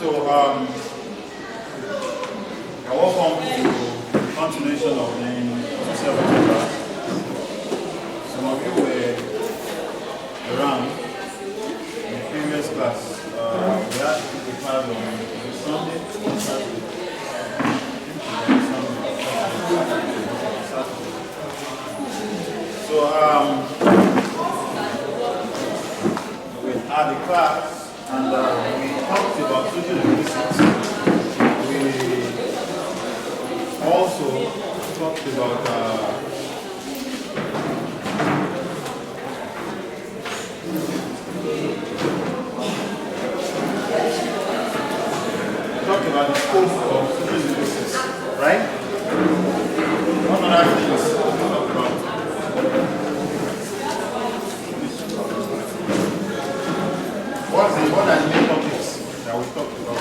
So, welcome to the continuation of the sociology class. Some of you were around in the previous class. We had a class on Sunday. So, we had a class and we talked about sociolinguistics. We also talked about the scope of sociolinguistics, right? One other thing is talk about. What are the main topics that we talked about?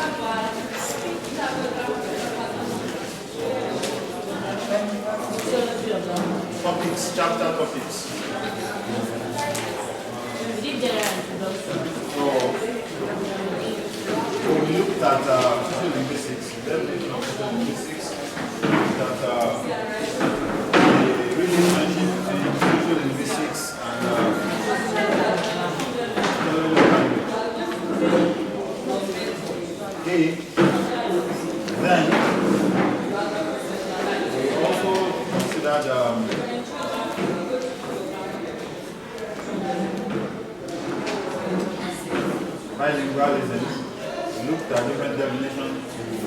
Topics, chapter topics. So we looked at sociolinguistics, definition of sociolinguistics, that the relationship between sociolinguistics and okay. Then we also considered bilingualism. We looked at different definitions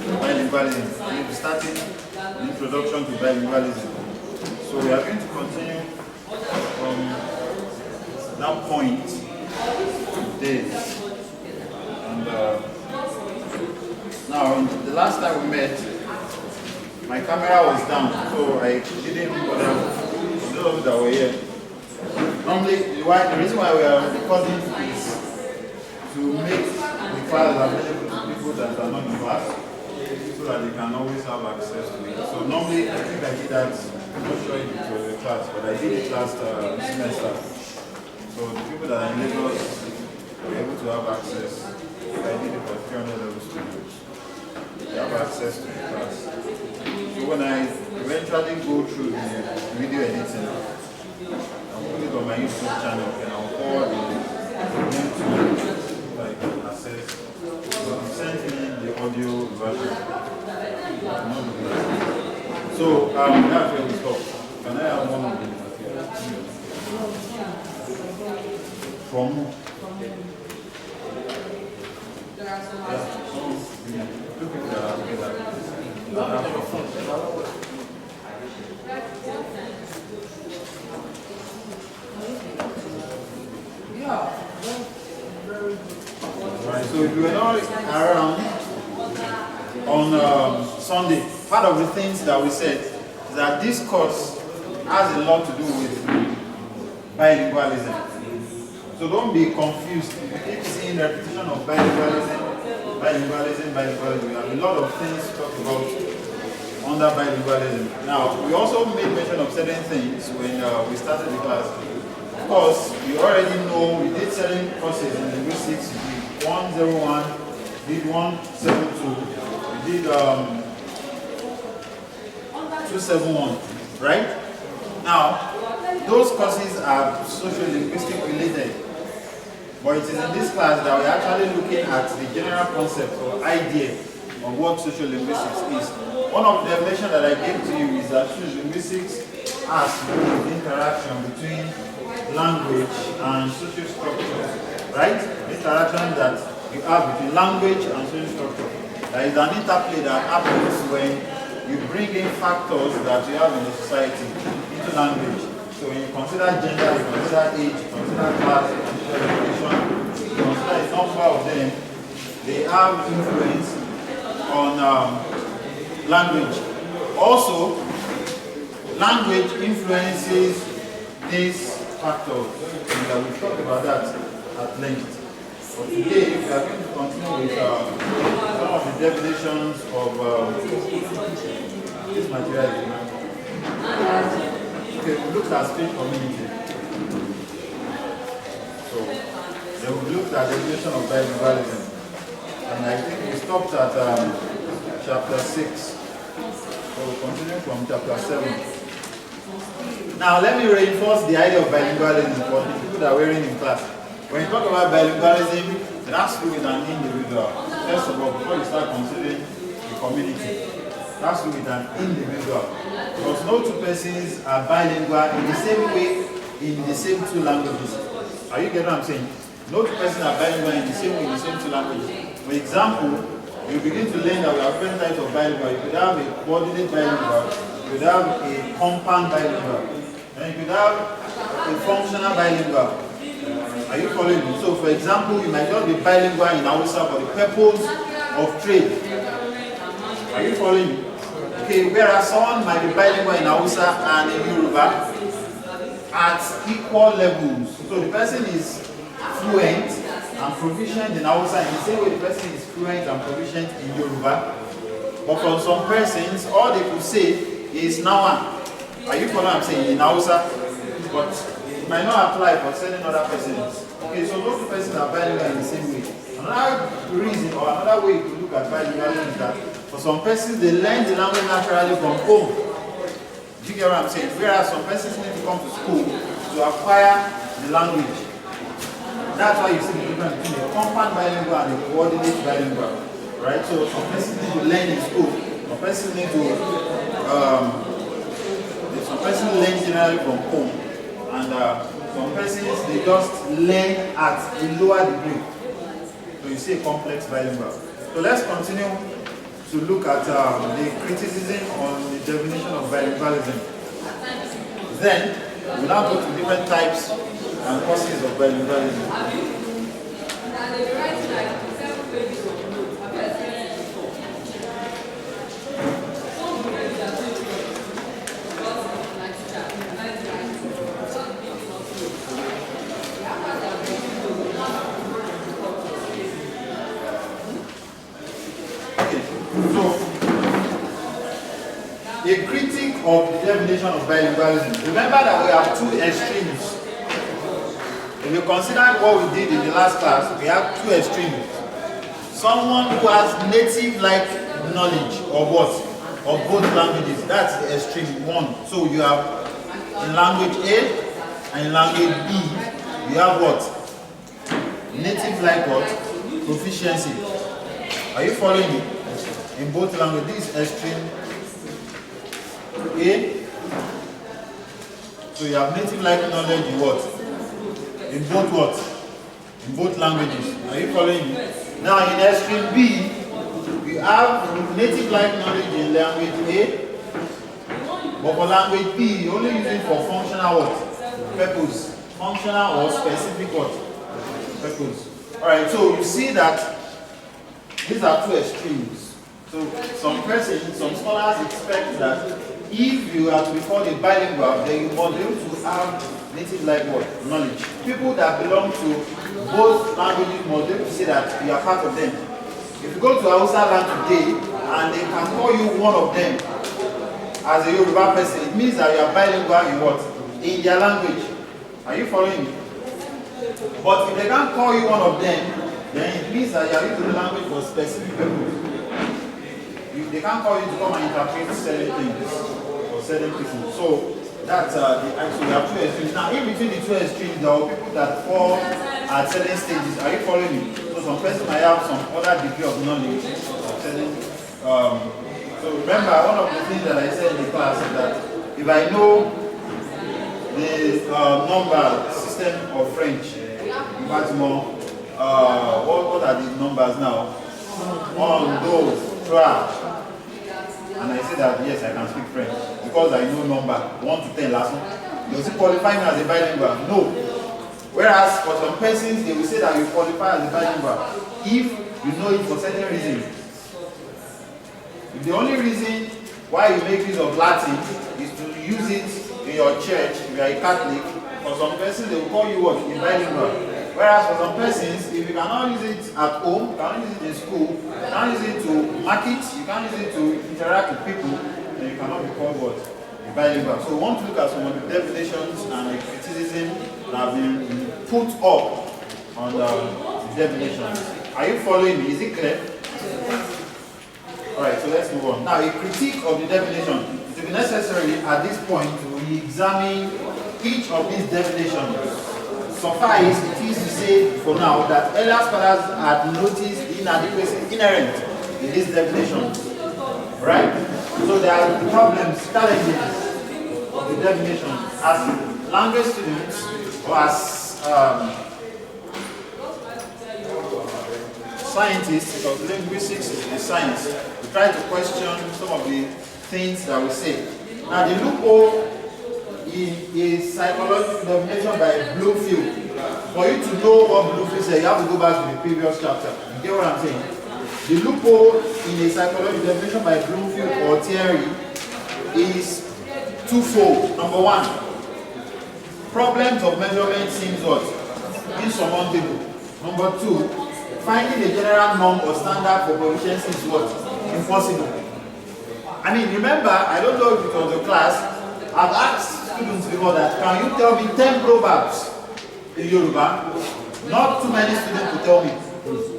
to bilingualism. We started the introduction to bilingualism. So we are going to continue from that point today. And now, the last time we met, my camera was down, so I didn't bother those that were here. Normally, the reason why we are recording is to make the files available to people that are not in class, so that they can always have access to it. So normally, I think I did that, I'm not sure if it was a class, but I did it last semester. So the people that are in Lagos were able to have access. I did it for 300 level students. They have access to the class. So when I eventually go through the video editing, I'll put it on my YouTube channel and I'll forward the link to like access. So he sent me the audio version. So that's where we stop. Can I have one of them? From right, so if you were not around on Sunday, part of the things that we said is that this course has a lot to do with bilingualism. So don't be confused. If you keep seeing repetition of bilingualism, we have a lot of things to talk about under bilingualism. Now, we also made mention of certain things when we started the class. Of course, you already know we did certain courses in linguistics. We did 101, did 172, we did 271, right? Now, those courses are sociolinguistic related. But it is in this class that we're actually looking at the general concept or idea of what sociolinguistics is. One of the definitions that I gave to you is that sociolinguistics has to do with the interaction between language and social structure, right? The interaction that you have between language and social structure. There is an interplay that happens when you bring in factors that you have in the society into language. So when you consider gender, you consider age, you consider class, you consider education, you consider a number of them, they have influence on language. Also, language influences these factors, and we've talked about that at length. But today, we are going to continue with some of the definitions of this material. Okay, we looked at speech community. So, then we looked at the definition of bilingualism. And I think we stopped at chapter 6. So we'll continue from chapter 7. Now let me reinforce the idea of bilingualism for the people that we're in class. When you talk about bilingualism, it has to do with an individual. First of all, before you start considering the community, it has to do with an individual. Because no two persons are bilingual in the same way, in the same two languages. Are you getting what I'm saying? No two persons are bilingual in the same way, in the same two languages. For example, you begin to learn that we have different types of bilingual. You could have a coordinate bilingual, you could have a compound bilingual, and you could have a functional bilingual. Are you following me? So for example, you might just be bilingual in Hausa for the purpose of trade. Are you following me? Okay, whereas someone might be bilingual in Hausa and in Yoruba at equal levels. So the person is fluent and proficient in Hausa in the same way the person is fluent and proficient in Yoruba. But for some persons, all they could say is Nawa. Are you following what I'm saying? In Hausa. But it might not apply for certain other persons. Okay, so those two persons are bilingual in the same way. Another reason or another way to look at bilingualism is that for some persons they learn the language naturally from home. Do you get what I'm saying? Whereas some persons need to come to school to acquire the language. That's why you see the difference between a compound bilingual and a coordinate bilingual. Right? So some persons need to learn in school. Some persons need to learn generally from home. And some persons, they just learn at a lower degree. So you see a complex bilingual. So let's continue to look at the criticism on the definition of bilingualism. Then, we'll now go to different types and causes of bilingualism. A critic of the definition of bilingualism. Remember that we have two extremes. If you consider what we did in the last class, we have two extremes. Someone who has native-like knowledge of what? Of both languages. That's the extreme one. So you have in language A and in language B, you have what? Native-like what? Proficiency. Are you following me? In both languages, this extreme A. So you have native-like knowledge in what? In both what? In both languages. Are you following me? Now in extreme B, we have native-like knowledge in language A, but for language B, you only use it for functional what? Purpose. Functional or specific what? Purpose. Alright, so you see that these are two extremes. So some persons, some scholars expect that if you are to be called a bilingual, then you must be able to have native-like what? Knowledge. People that belong to both languages must be able to say that you are part of them. If you go to Hausa land today and they can call you one of them as a Yoruba person, it means that you are bilingual in what? In their language. Are you following me? But if they can't call you one of them, then it means that you are using the language for specific purpose. They can't call you to come and interpret certain things for certain people. So that's actually we have two extremes. Now in between the two extremes, there are people that fall at certain stages. Are you following me? So some person might have some other degree of knowledge. So remember, one of the things that I said in the class is that if I know the number system of French, what are the numbers now? On those, try. And I say that yes, I can speak French because I know number 1 to 10 last one. Does it qualify me as a bilingual? No. Whereas for some persons, they will say that you qualify as a bilingual if you know it for certain reasons. If the only reason why you make use of Latin is to use it in your church, if you are a Catholic, for some persons they will call you what? A bilingual. Whereas for some persons, if you cannot use it at home, you cannot use it in school, you cannot use it to market, you cannot use it to interact with people, then you cannot be called what? A bilingual. So we want to look at some of the definitions and the criticism that have been put up on the definitions. Are you following me? Is it clear? Alright, so let's move on. Now, a critique of the definition. It will be necessary at this point to re-examine each of these definitions. Suffice it is to say for now that earlier scholars had noticed the inadequacy inherent in these definitions. Right? So there are problems, challenges of the definition. As language students or as scientists, because linguistics is a science, we try to question some of the things that we say. Now the loophole in a psychological definition by Bloomfield. For you to know what Bloomfield said, you have to go back to the previous chapter. You get what I'm saying? The loophole in a psychological definition by Bloomfield or Thierry is twofold. Number one, problems of measurement seems what? Insurmountable. Number two, finding a general norm or standard for proficiency is what? Impossible. I mean, remember, I don't know if it was a class, I've asked students before that, can you tell me 10 proverbs in Yoruba? Not too many students will tell me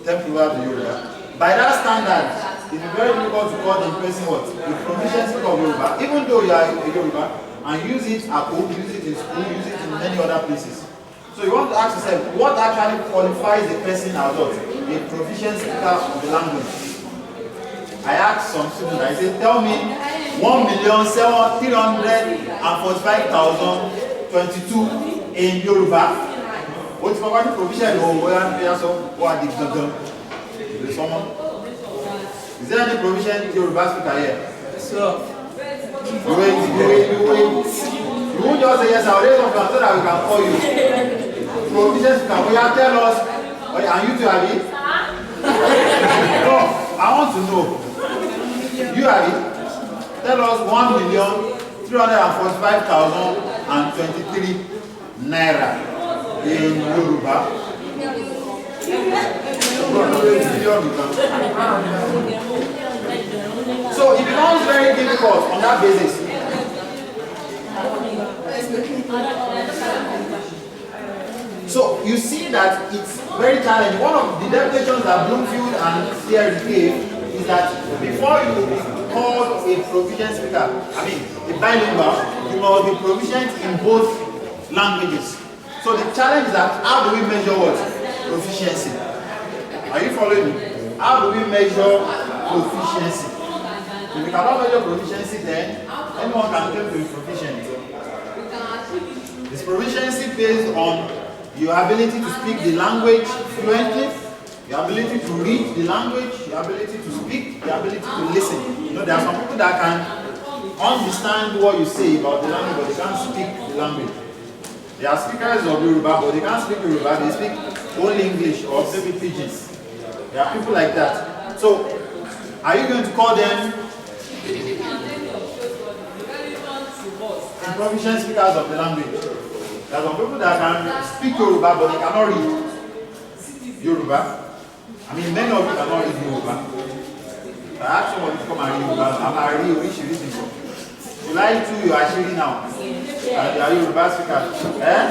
10 proverbs in Yoruba. By that standard, it is very difficult to call the person what? The proficiency of Yoruba. Even though you are a Yoruba and use it at home, use it in school, use it in many other places. So you want to ask yourself, what actually qualifies a person as what? A proficient speaker of the language. I asked some students, I said, tell me 1,345,022 in Yoruba. What's my one proficient or what is someone? Is there any proficient Yoruba speaker here? So, You won't just say yes, I'll raise up so that we can call you. Proficient speaker, will you tell us? And you two have it? No, I want to know. You have it? Tell us 1,345,023 naira in Yoruba. So it becomes very difficult on that basis. So you see that it's very challenging. One of the definitions that Bloomfield and Thierry gave is that before you be called a proficient speaker, I mean a bilingual, you must be proficient in both languages. So the challenge is that how do we measure what? Proficiency. Are you following me? How do we measure proficiency? If we cannot measure proficiency, then anyone can claim to be proficient. Is proficiency based on your ability to speak the language fluently, your ability to read the language, your ability to speak, your ability to listen. You know, there are some people that can understand what you say about the language, but they can't speak the language. They are speakers of Yoruba, but they can't speak Yoruba, they speak only English or maybe Pidgin. There are people like that. So, are you going to call them proficient speakers of the language? There are some people that can speak Yoruba, but they cannot read Yoruba. I mean, many of you cannot read Yoruba. I asked somebody to come and read Yoruba. I'm a real rich reading. July 2, you are actually now. Are you Yoruba speakers? Eh?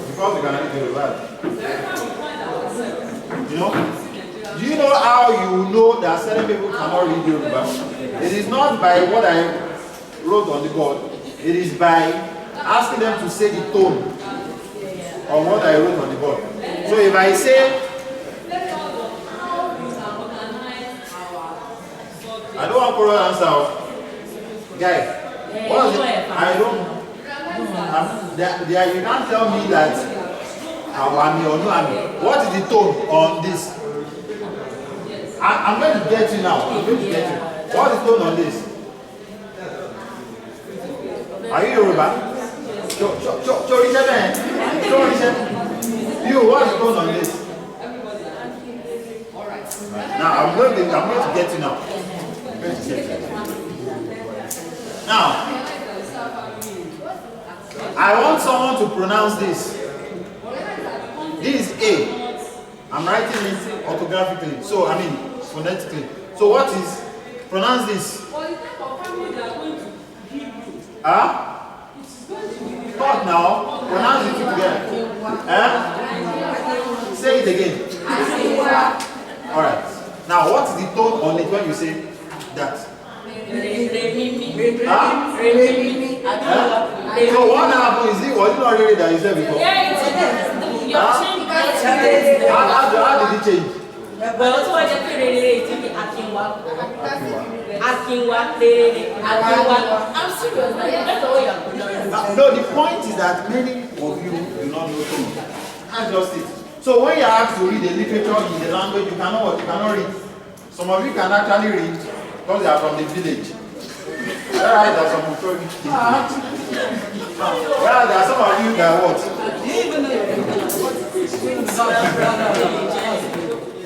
Because you can read Yoruba. You know? Do you know how you know that certain people cannot read Yoruba? It is not by what I wrote on the board. It is by asking them to say the tone of what I wrote on the board. So if I say, I don't want to answer, guy, what is it? I don't, you can't tell me that Awami or no Ami. What is the tone on this? I'm going to get you now. I'm going to get you. What is the tone on this? Are you Yoruba? You, what is the tone on this? Now, I'm going to get you now. I'm going to get you. Now, I want someone to pronounce this. This is A. I'm writing it orthographically. So, I mean, phonetically. So, what is? Pronounce this. Talk now. Pronounce it together. Say it again. Alright. Now, what is the tone on it when you say that? Huh? So what happened? Was it not really that you said before? Yeah, it's How did it change? Well, so I just really Akinwa. I'm serious. That's all you are. No, the point is that many of you do not know things. That's just it. So when you are asked to read the literature in the language, you cannot read. Some of you can actually read because they are from the village. Alright, there's some authority. Well, there are some of you that what?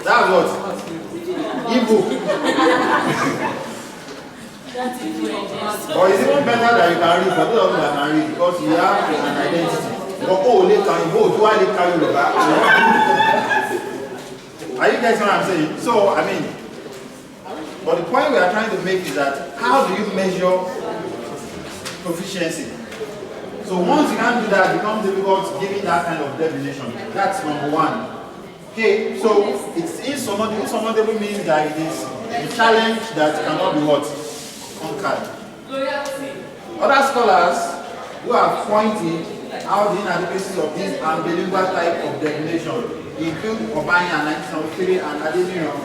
That's what? Evil. Or it's even better that you can read for those of you that can read because you have an identity. But oh, they can vote, why they carry you back? Are you getting what I'm saying? So, I mean, but the point we are trying to make is that how do you measure proficiency? So once you can't do that, it becomes difficult giving that kind of definition. That's number one. Okay, so it's insurmountable. Insurmountable means that it is a challenge that cannot be what? Conquered. Other scholars who have pointed out the inadequacies of this bilingual type of definition include Obanya 1973 and Adeniro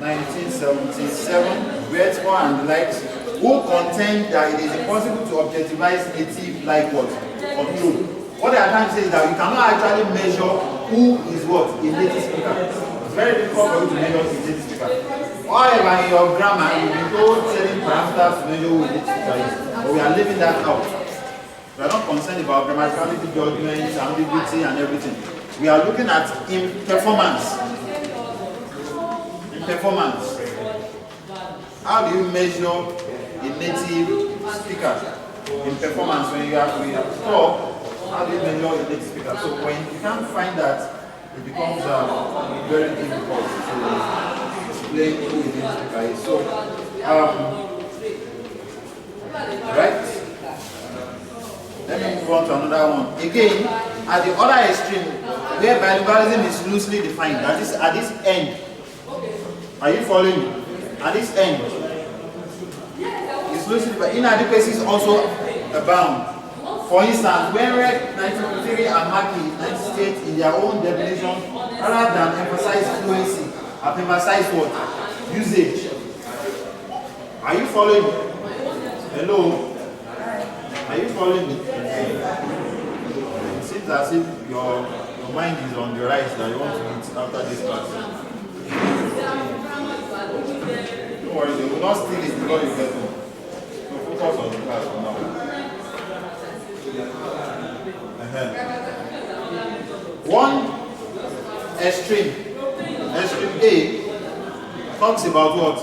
1977, Westmore and the likes, who contend that it is impossible to objectivize native like what? Control. What they are trying to say is that you cannot actually measure who is what? A native speaker. It's very difficult for you to measure a native speaker. However, in your grammar, you will be told certain parameters to measure who a native speaker is. But we are leaving that out. We are not concerned about grammaticality, judgments, ambiguity, and everything. We are looking at performance. Performance. How do you measure a native speaker in performance when you have to talk? How do you measure a native speaker? So when you can't find that, it becomes very difficult to explain who a native speaker is. So, right? Let me move on to another one. Again, at the other extreme, where bilingualism is loosely defined, that is at this end. Are you following me? At this end, it's loosely defined. Inadequacies also abound. For instance, when read 1953 and Mackey 1968 in their own definition, rather than emphasize fluency, have emphasized what? Usage. Are you following me? Hello? Are you following me? It seems as if your mind is on the rise that you want to eat after this class. Don't worry, they will not steal it before you get home. So focus on the class for now. One extreme A, talks about what?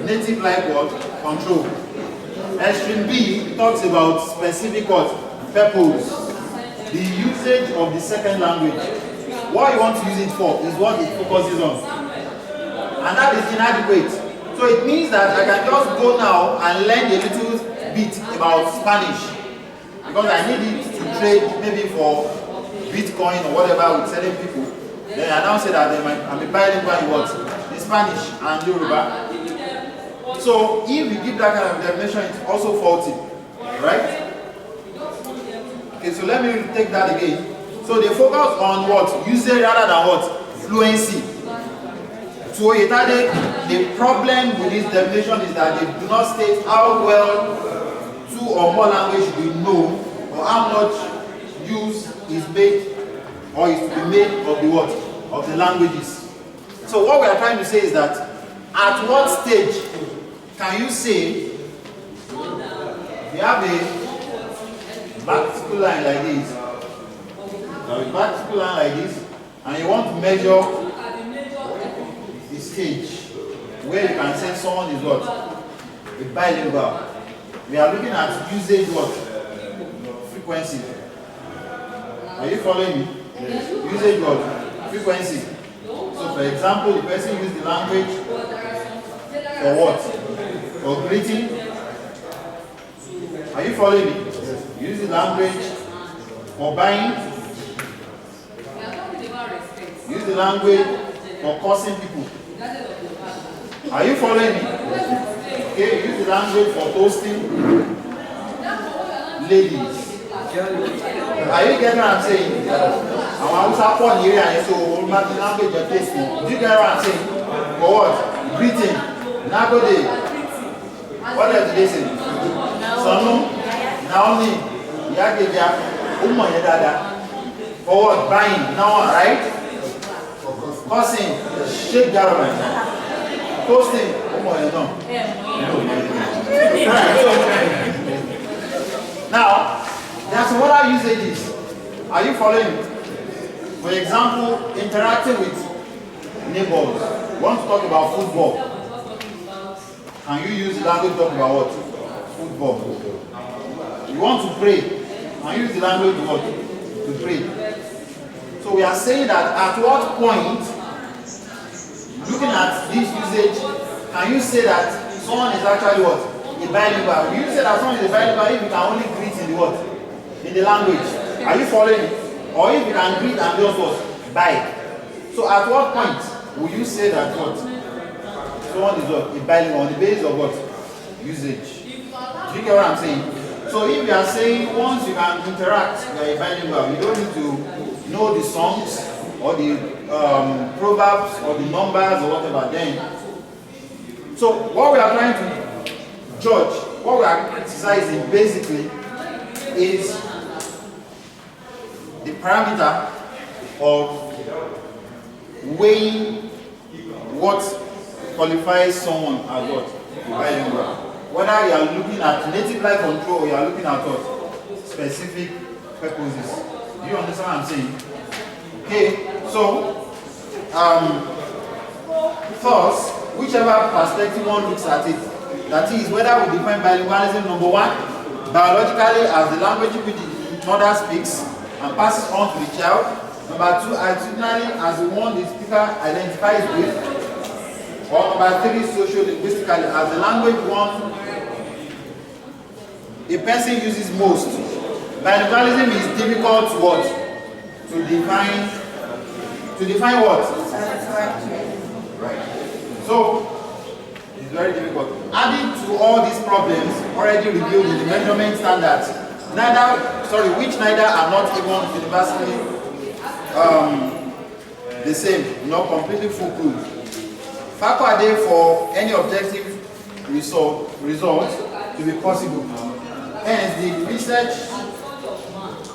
Native like what? Control. Extreme B talks about specific what? Purpose. The usage of the second language. What you want to use it for is what it focuses on. And that is inadequate. So it means that I can just go now and learn a little bit about Spanish. Because I need it to trade maybe for Bitcoin or whatever with certain people. Then I now say that I'm a bilingual in what? In Spanish and Yoruba. So if we give that kind of definition, it's also faulty. Right? Okay, so let me take that again. So they focus on what? Usage rather than what? Fluency. So the problem with this definition is that they do not state how well two or more languages we know or how much use is made or is to be made of the what? Of the languages. So what we are trying to say is that at what stage can you say you have a vertical line like this, a vertical line like this, and you want to measure the stage where you can say someone is what? A bilingual. We are looking at usage what? Frequency. Are you following me? Yes. Usage what? Frequency. So for example, the person used the language for what? For greeting. Are you following me? Yes. Use the language for buying. the language for cursing people. Are you following me? Okay, use the language for toasting ladies. Are you getting what I'm saying? I want to support the area, so we'll make the language your toasting. Do you get what I'm saying? For what? Greeting. Nagode. What else did they say? Sonu. Naomi. Yageja. Umo Yedada. For what? Buying. Now, right? Cursing. Shake government. Toasting. Umo Yedada. Now, there are some other usages. Are you following? For example, interacting with neighbors. You want to talk about football. Can you use the language to talk about what? Football. You want to pray. Can you use the language to what? To pray. So we are saying that at what point, looking at this usage, can you say that someone is actually what? A bilingual. Will you say that someone is a bilingual if you can only greet in the what? In the language? Are you following? Or if you can greet and just what? Bye. So at what point will you say that what? Someone is what? A bilingual on the basis of what? Usage. Do you get what I'm saying? So if you are saying once you can interact, you are a bilingual, you don't need to know the songs or the proverbs or the numbers or whatever then. So what we are trying to judge, what we are criticizing basically is the parameter of weighing what qualifies someone as what? Bilingual. Whether you are looking at native life control or you are looking at what? Specific purposes. Do you understand what I'm saying? Okay, so first, whichever perspective one looks at it, that is whether we define bilingualism, number one, biologically as the language which the mother speaks and passes on to the child. Number two, attitudinally as the one the speaker identifies with. Or number three, sociolinguistically as the language one a person uses most. Bilingualism is difficult to what? To define what? Right. So it's very difficult. Adding to all these problems already revealed in the measurement standards, which neither are not even universally the same, not completely foolproof. Factor are there for any objective result to be possible. Hence, the research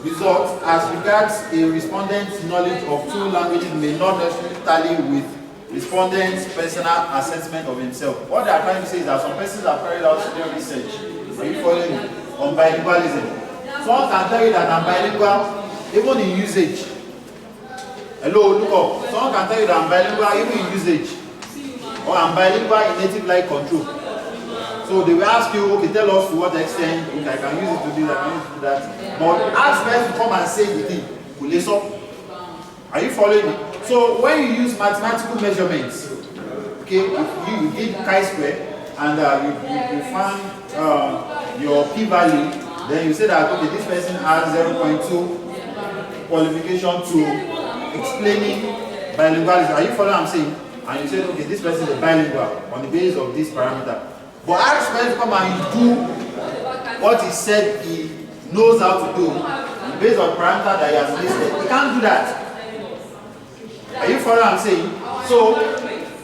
results as regards a respondent's knowledge of two languages may not necessarily tally with respondent's personal assessment of himself. What they are trying to say is that some persons have carried out their research, are you following me, on bilingualism. Someone can tell you that I'm bilingual even in usage. Hello, look up. Someone can tell you that I'm bilingual even in usage. Or I'm bilingual in native life control. So they will ask you, okay, tell us to what extent, okay, I can use it to do that, I can use it to do that. But ask them to come and say the thing. Are you following me? So when you use mathematical measurements, okay, you did chi-square and you find your p-value, then you say that, okay, this person has 0.2 qualification to explaining bilingualism. Are you following what I'm saying? And you say, okay, this person is bilingual on the basis of this parameter. But ask person to come and do what he said he knows how to do based on parameter that he has listed. He can't do that. Are you following what I'm saying? So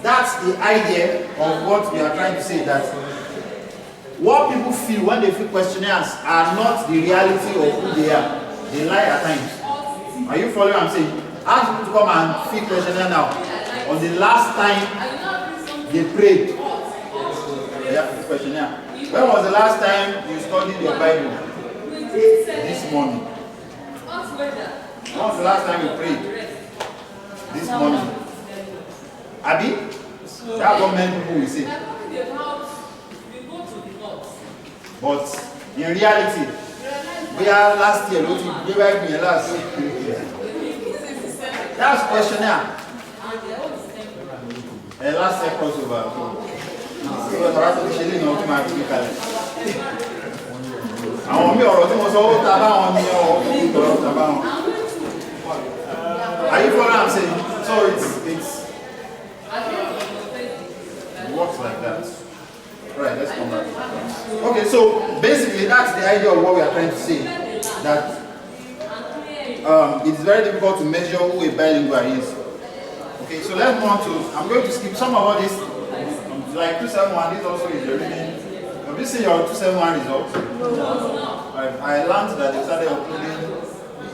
that's the idea of what we are trying to say, that what people feel when they fill questionnaires are not the reality of who they are. They lie at times. Are you following what I'm saying? Ask people to come and fill questionnaire now. On the last time they prayed. Yeah, questionnaire. When was the last time you studied your Bible? This morning. When was the last time you prayed? This morning. Abi? That's what many people will say. But in reality, we are last year, that's questionnaire. Last year crossover. Àwọn mi ọ̀rọ̀ tí mo sọ ó tàbá wọn ní ọ̀rọ̀ tàbá wọn. Are you following what I'm saying? So So it works like that. Alright, let's come back. Okay, so basically that's the idea of what we are trying to say. That it's very difficult to measure who a bilingual is. Okay, so let's move on to, I'm going to skip some of all this, like 271, this also is the reading. Have you seen your 271 results? No. I learned that they started uploading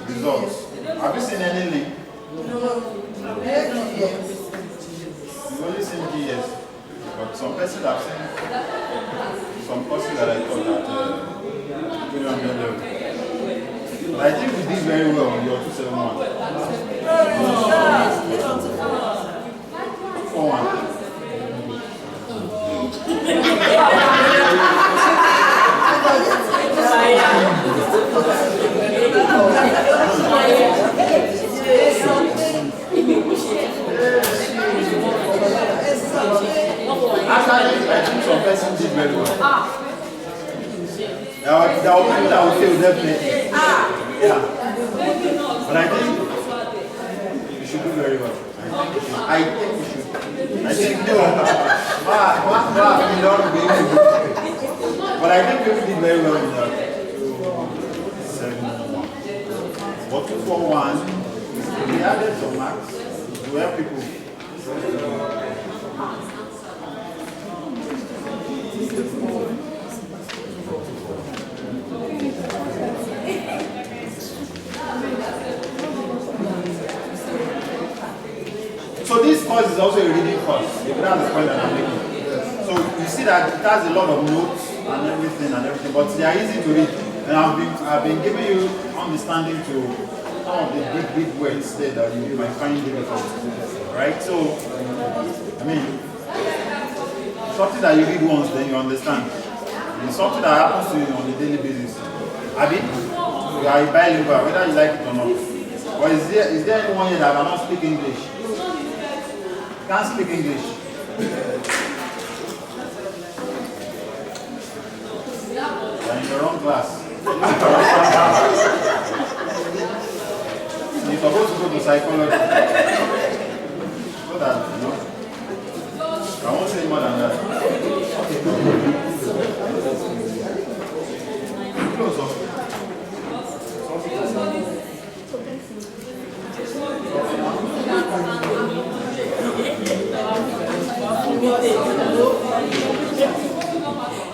results. Have you seen any link? No. You've only seen GS. But some persons have seen some courses that I thought that you don't know. But I think we did very well on your 271. 4-1. Actually, I think some persons did very well. There are people that will fail definitely. Yeah. But I think you should do very well. I think you should. I think no. But I think people did very well in that. 7-1. But 2-4-1, we added some marks to help people. So this course is also a reading course. That's the point that I'm making. So you see that it has a lot of notes and everything, but they are easy to read. And I've been giving you understanding to some of the big words there that you might find difficult. Right? So, I mean, something that you read once, then you understand. It's something that happens to you on a daily basis. Abi, you are a bilingual, whether you like it or not. Or is there anyone here that cannot speak English? Can't speak English. You're in the wrong class. You're supposed to go to psychology. So that, you know, I won't say more than that. Close up.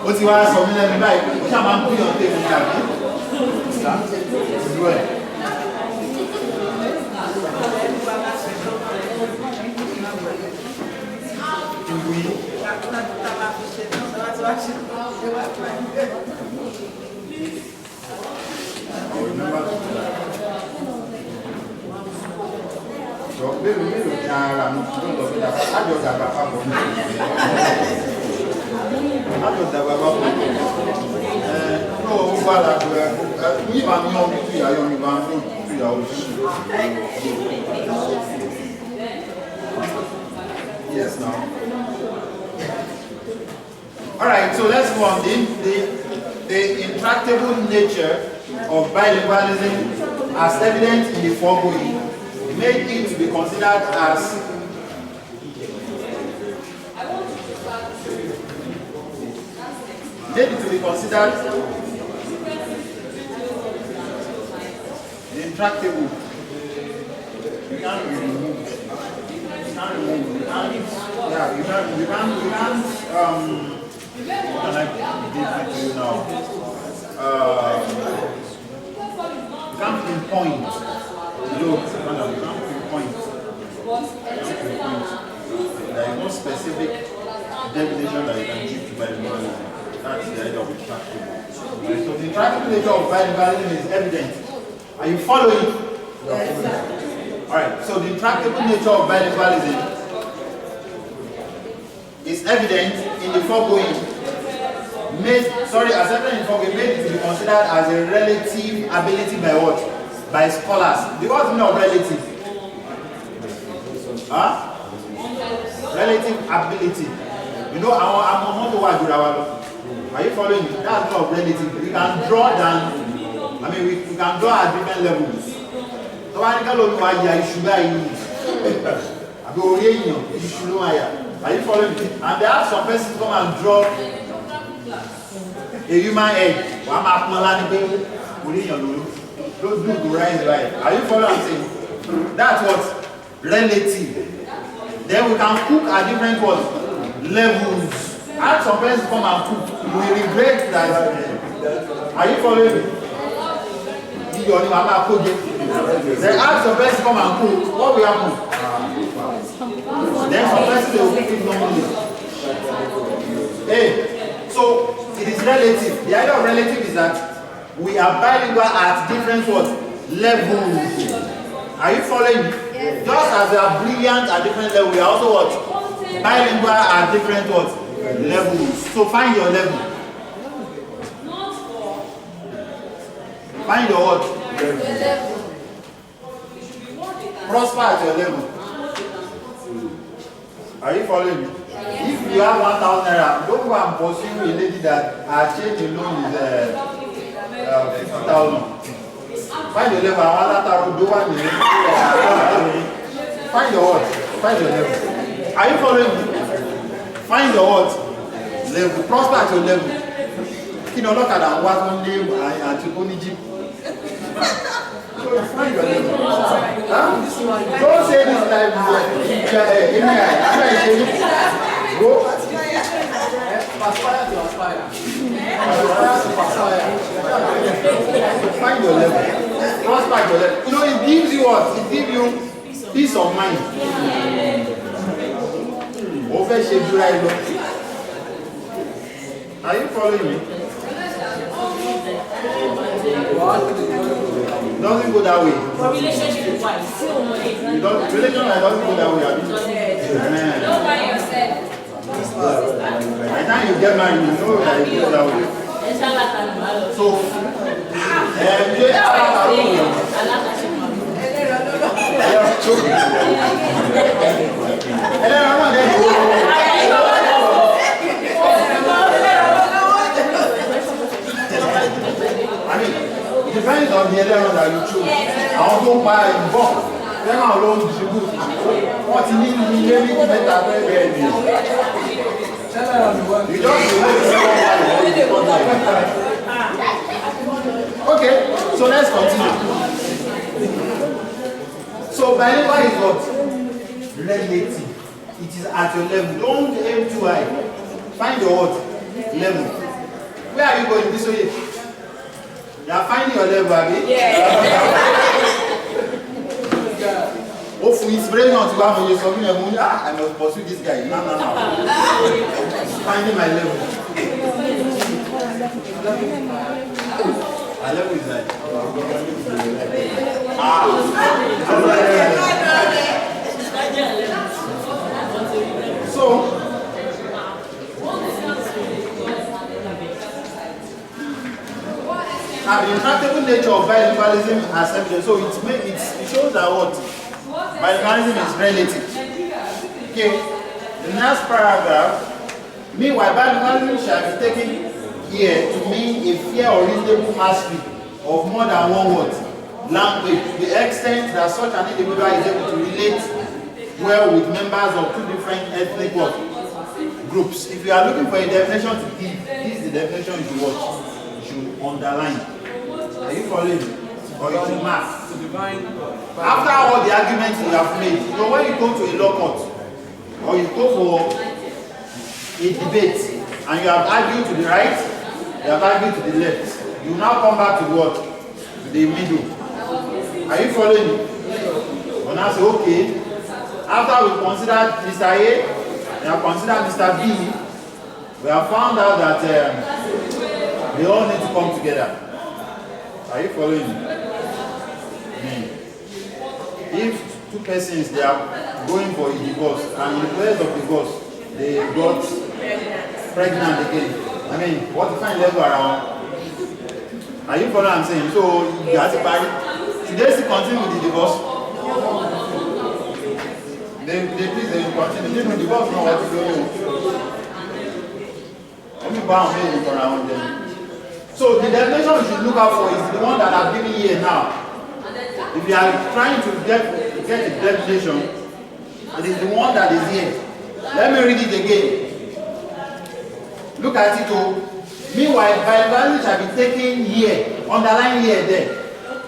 Ó ti wá sọ mí lẹ́nu báyìí, ó ṣáà máa ń bí ọ̀tẹ̀ mi dàbí. Ìlú ẹ̀. Ìlú yìí. Mélòó ni ara mi tó ń lọ sí ìdàgbà, ájọ ìdàgbà papọ̀ ní ájọ ìdàgbà papọ̀. Ní òun wà lábẹ́ ní ìbá ní ọmọ tó ìyá yọmi bá ń lò tó ìyá oṣù. Yes, now. Alright, so let's move on. The intractable nature of bilingualism as evident in the foregoing made it to be considered as intractable. You can't remove. You can't remove. You can't. Yeah, you can't. What can I give it to you now? You can't pinpoint. You can't pinpoint. There is no specific definition that you can give to bilingualism. That's the idea of intractable. So the intractable nature of bilingualism is evident. Are you following? Yes. Alright, so the intractable nature of bilingualism is evident in the foregoing. Accepted in the foregoing made it to be considered as a relative ability by what? By scholars. The what's the meaning of relative? Huh? Relative ability. You know, I'm not to watch. Are you following me? That's not relative. We can draw down. I mean, we can draw at different levels. So I think I don't know why you should Are you following me? And they have some persons come and draw a human head. Don't do the right. Are you following what I'm saying? That's what? Relative. Then we can cook at different what? Levels. Have some persons come and cook. You will regret that. Are you following me? Then have some persons come and cook. What will happen? Then some persons will cook it normally. Hey, so it is relative. The idea of relative is that we are bilingual at different what? Levels. Are you following me? Yes. Just as we are brilliant at different levels, we are also what? Bilingual at different what? Levels. So find your level. Find your what? Level. Prosper at your level. Are you following me? If you have 1,000 naira, don't go and pursue a lady that her change alone is 50,000. Find your level. Find your what? Find your level. Are you following me? Find your what? Level. Prosper at your level. You know, look at that one name and to only Jeep. Find your level. Huh? Don't say this like go. Aspire to aspire. Find your level. Prosper your level. You know, it gives you what? It gives you peace of mind. Are you following me? It doesn't go that way. For relationship wise, relationship doesn't go that way. Don't buy yourself. By the time you get married, you know that it goes that way. So, I mean, it depends on the area that you choose. I don't buy a book. Then I'll loan distribute. What you need to be able to make that very You don't okay, so let's continue. So bilingual is what? Relative. It is at your level. Don't aim too high. Find your what? Level. Where are you going this way? You are finding your level, Abby? Yeah. Hopefully, inspiration to go and you're something I must pursue this guy. No. Finding my level. My level is like. So, now the intractable nature of bilingualism accepted. So it shows that what bilingualism is relative. Okay. The next paragraph. Meanwhile, bilingualism shall be taken here to mean a fair or reasonable mastery of more than one word, language, to the extent that such an individual is able to relate well with members of two different ethnic groups. If you are looking for a definition to give, this is the definition you should underline. Are you following me? Or you should mark. After all the arguments you have made, you know when you go to a law court or you go for a debate and you have argued to the right, you have argued to the left, you now come back to what? To the middle. Are you following me? You now say, okay, after we considered Mr. A, we have considered Mr. B, we have found out that they all need to come together. Are you following me? If two persons they are going for a divorce and in the place of divorce they got pregnant again, I mean, what if I level around? Are you following what I'm saying? So you have to buy. Should they still continue with the divorce? They please they continue. They know divorce know what to do. Let me buy me around them. So the definition you should look out for is the one that I've given here now. If you are trying to get a definition, It is the one that is here. Let me read it again. Look at it. Oh. Meanwhile, bilingualism shall be taken here, underline here, there.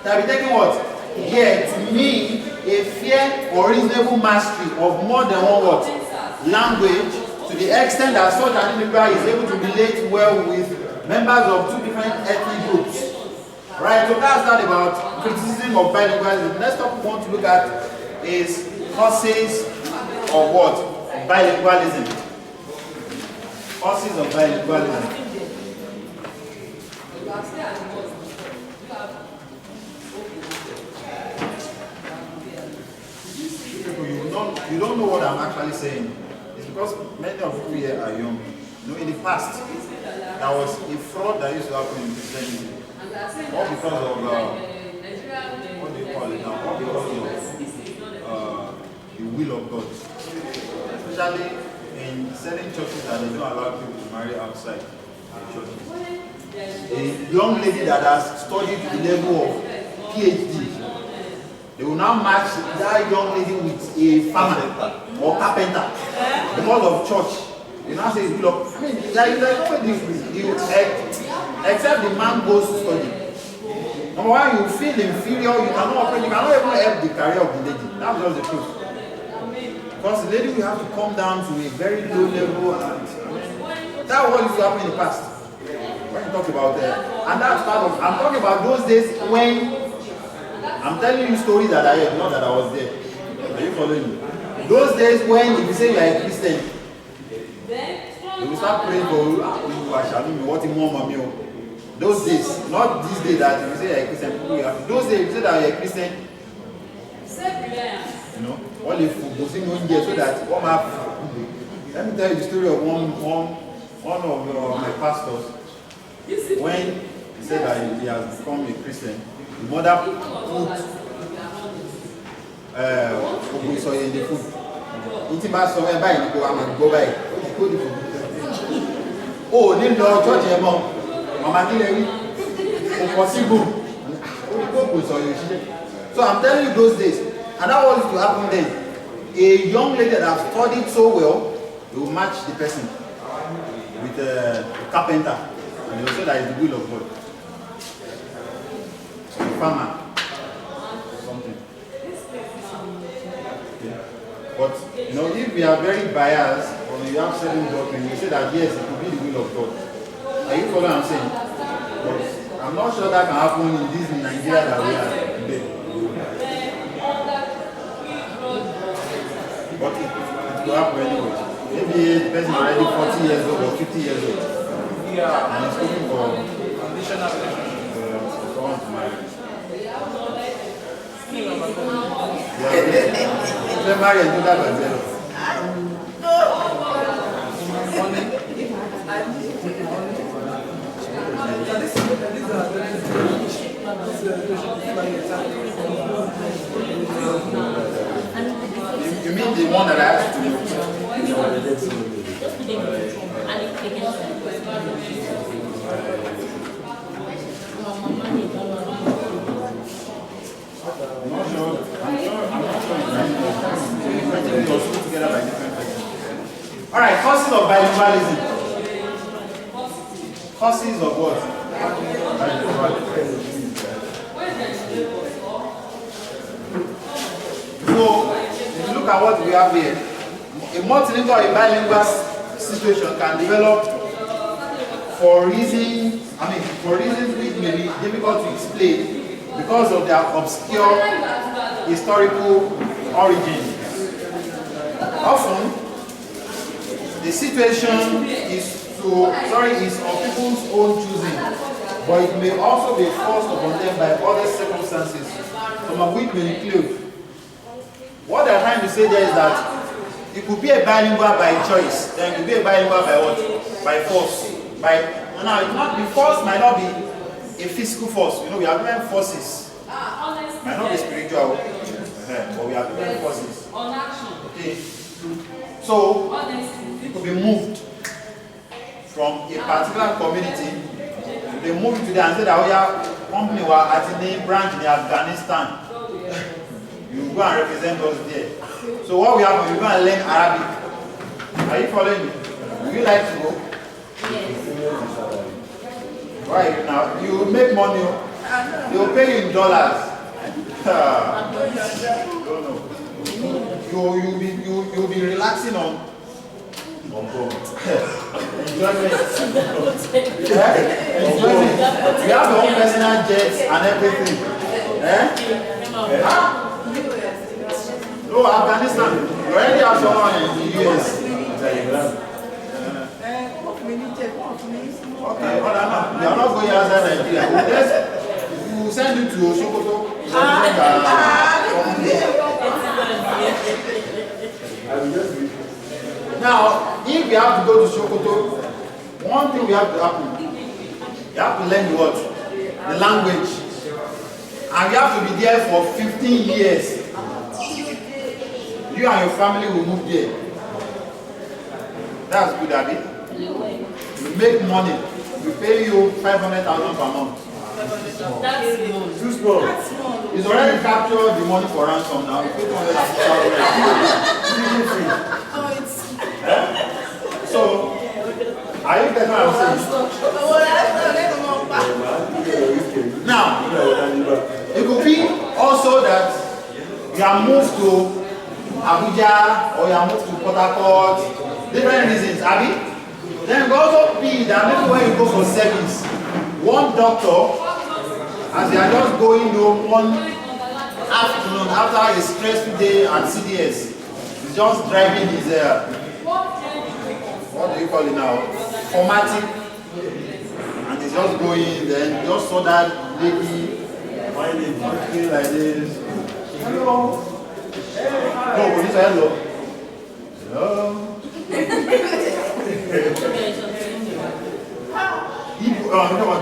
Shall be taken what? Here, to mean a fair or reasonable mastery of more than one what? Language, to the extent that such an individual is able to relate well with members of two different ethnic groups. Right, so that's not about criticism of bilingualism. The next topic we want to look at is causes of what? Bilingualism. Causes of bilingualism. You don't know what I'm actually saying. It's because many of you here are young. You know, in the past, there was a fraud that used to happen in Christianity. All because of, what do you call it now? All because of the will of God. Especially in certain churches that they don't allow people to marry outside the church. A young lady that has studied to the level of PhD, they will now match that young lady with a farmer or carpenter because of church. You now say, look, I mean, except the man goes to study. Number one, you feel inferior, you cannot operate, you cannot even help the career of the lady. That's just the truth. Because the lady will have to come down to a very low level, and that's what used to happen in the past. When you talk about that, and that's part of, I'm talking about those days when, I'm telling you stories that I heard, not that I was there. Are you following me? Those days when, if you say you are a Christian, they will start praying for you, what in more mommy. Those days, not this day that if you say you are a Christian, people will have. Those days, if you say that you are a Christian, you know, all if you go sing so that one have. Let me tell you the story of one of my pastors. When he said that he has become a Christian, the mother put in the food. Oh, ní lọ church yẹn mọ́, mama kí lè rí, impossible. So I'm telling you those days, and that was to happen then. A young lady that has studied so well, they will match the person with a carpenter, and they will say that is the will of God. A farmer, something. Yeah. But you know, if we are very biased, or you have certain doctrine, you say that yes, it could be the will of God. Are you following what I'm saying? But I'm not sure that can happen in this Nigeria that we are today. But it will happen anyway. Maybe the person is already 40 years old or 50 years old. Yeah. And he's looking for conditional relationship to marry. Yeah. Marry and do that by zero. You mean the one that I asked to you? I'm not sure. Together by different persons. All right, causes of bilingualism. Causes of what? So, if you look at what we have here, a multilingual or a bilingual situation can develop for reasons which may be difficult to explain because of their obscure historical origins. Often, the situation is of people's own choosing, but it may also be forced upon them by other circumstances, some of which may include. What they're trying to say there is that it could be a bilingual by choice, then it could be a bilingual by what? By force. Now, the force might not be a physical force. You know, we have different forces. Might not be spiritual, but we have different forces. Okay. So, it could be moved from a particular community. They move to there and say that we have company were at the branch in Afghanistan. You go and represent us there. So what we have, we're going to learn Arabic. Are you following me? Would you like to go? Yes. Right now, you will make money. They will pay you in dollars. You'll be relaxing on board. Enjoyment. Yeah? Enjoyment. You have your own personal jets and everything. Eh? No, Afghanistan. You already have someone in the US. Okay, you are not going outside Nigeria. We will send you to Sokoto. Now, if we have to go to Sokoto, one thing we have to happen. You have to learn the what? The language. And you have to be there for 15 years. You and your family will move there. That's good, Abby. You make money. We pay you 500,000 per month. That's Too small. He's already captured the money for ransom now. We pay 200,000. So, are you getting what I'm saying? Now, it could be also that you are moved to Abuja or you are moved to Port Harcourt. Different reasons, Abby. Then it could also be that maybe when you go for service, one doctor, as they are just going home one afternoon after a stressful day at CDS, he's just driving his, what do you call it now, formatting, and he's just going, then just saw that lady, looking like this. Hello. No, police, hello. Hello.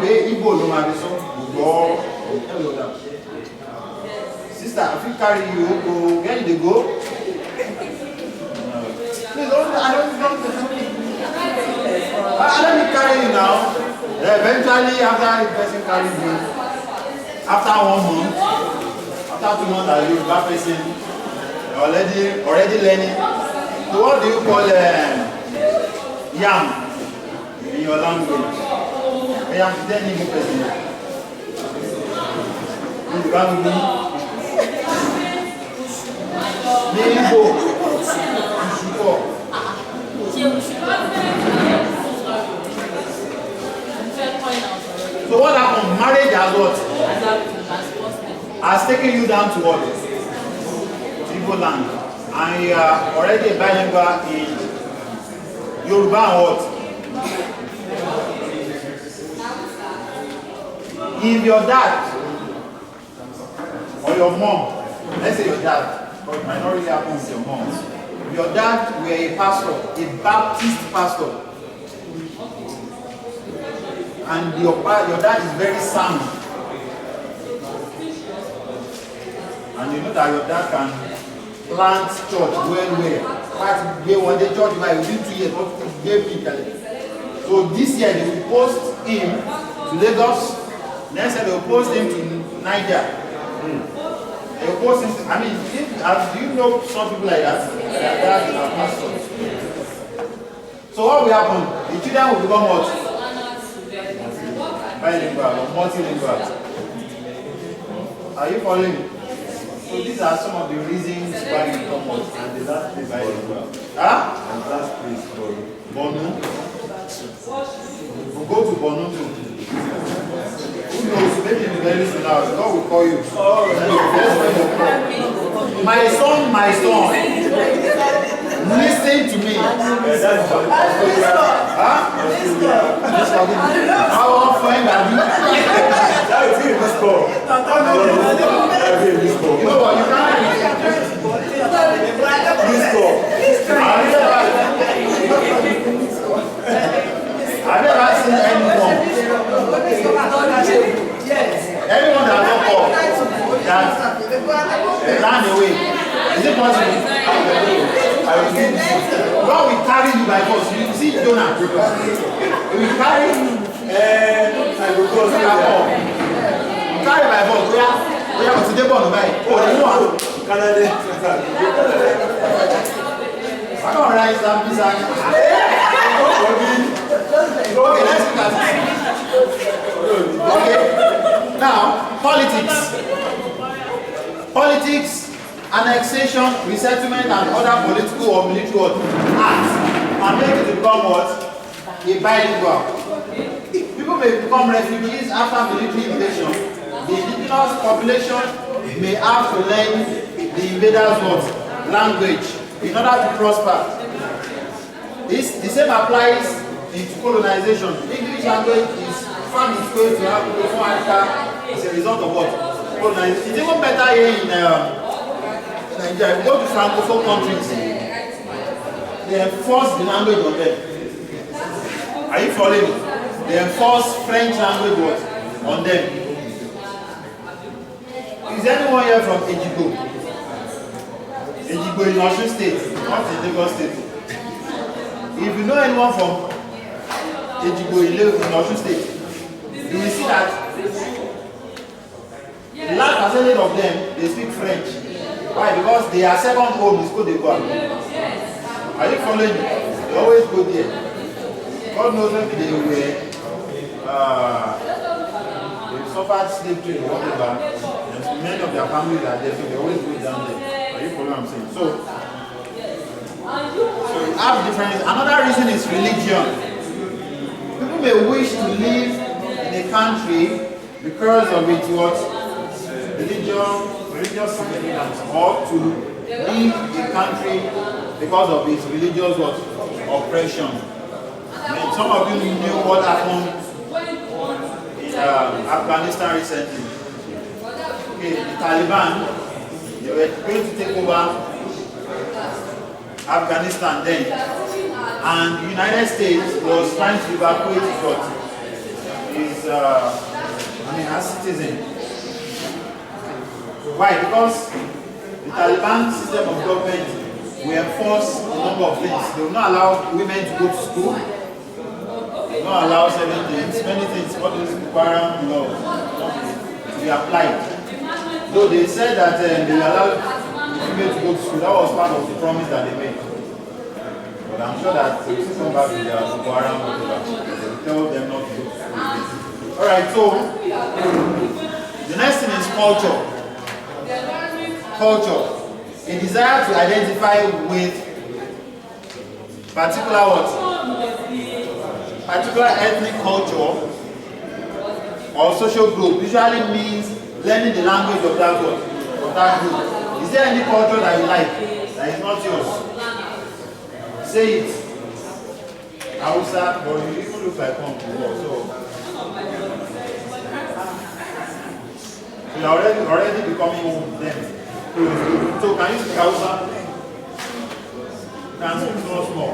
Igbo no ma be so go. Sister, if you carry you go, where did you go? Please don't, let me carry you now. Eventually, after the person carries you, after 1 month, after 2 months, as you that person already learning. So what do you call yam in your language? Yam is the new person. You can be Igbo. So what happened? Marriage has what? Has taken you down to what? Igbo land. And you are already bilingual in Yoruba and what? If your dad or your mom, let's say your dad, but it might not really happen with your mom. If your dad were a pastor, a Baptist pastor, and your dad is very sound, and you know that your dad can plant church well. But they want the church by within 2 years, what they people. So this year they will post him to Lagos. Next year they will post him to Niger. They will post him to, I mean, do you know some people like that? That is our pastor. So what will happen? The children will become what? Bilingual or multilingual. Are you following me? So these are some of the reasons why you come out. And the last place bilingual. Huh? And the last place Borno. We'll go to Borno too. Who knows? Maybe very soon now. God will call you. My son. Listen to me. Huh? How often have you? You know what? You can't. Have you ever seen anyone? Anyone that don't call that ran away? Is it possible? I will give you. God will carry you by force. You see Jonah. He will carry you and will carry by force. We are today born by. Oh, you know. Canada. I don't write some design. Okay, let's look at it. Okay. Now, politics. Politics, annexation, resettlement, and other political or military acts can make it become what? A bilingual. People may become refugees after military invasion. The indigenous population may have to learn the invaders' what? Language in order to prosper. The same applies into colonization. English language is found its way to have before Africa as a result of what? Colonization. It's even better here in Nigeria. If you go to Francophone countries, they enforce the language on them. Are you following me? They enforce French language on them. Is anyone here from Ejigbo? Ejigbo in Osun State, not in Lagos State. If you know anyone from Ejigbo in Osun State, you will see that the large percentage of them, they speak French. Why? Because their second home is Côte d'Ivoire. Are you following me? They always go there. God knows maybe they were they suffered slavery or whatever, and many of their families are there, so they always go down there. Are you following what I'm saying? So you have different. Another reason is religion. People may wish to live in a country because of its what? Religious significance, or to leave a country because of its religious what? Oppression. Some of you knew what happened in Afghanistan recently. Okay, the Taliban, they were going to take over Afghanistan then, and the United States was trying to evacuate his citizen. Why? Because the Taliban system of government will enforce a number of things. They will not allow women to go to school. They will not allow certain things, many things, what is required law to be applied. Though they said that they will allow women to go to school, that was part of the promise that they made. But I'm sure that they will come back with their requirement, whatever. They will tell them not to go to school. Alright, so the next thing is culture. Culture. A desire to identify with particular what? Particular ethnic culture or social group usually means learning the language of that group. Is there any culture that you like that is not yours? Say it. Hausa, but you even look like one before, so you're already becoming one of them. So can you speak Hausa? Can you speak small?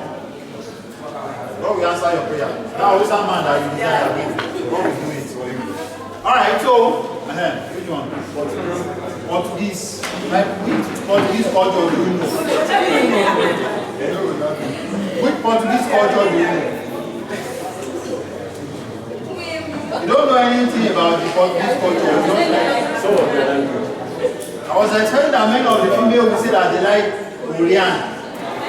God will answer your prayer. Now Hausa man that you desire, God will do it for you. Alright, so which one? Portuguese. Like which Portuguese culture do you know? Which Portuguese culture do you know? You don't know anything about the Portuguese culture. Some of the language. I was expecting that many of the females will say that they like Korean.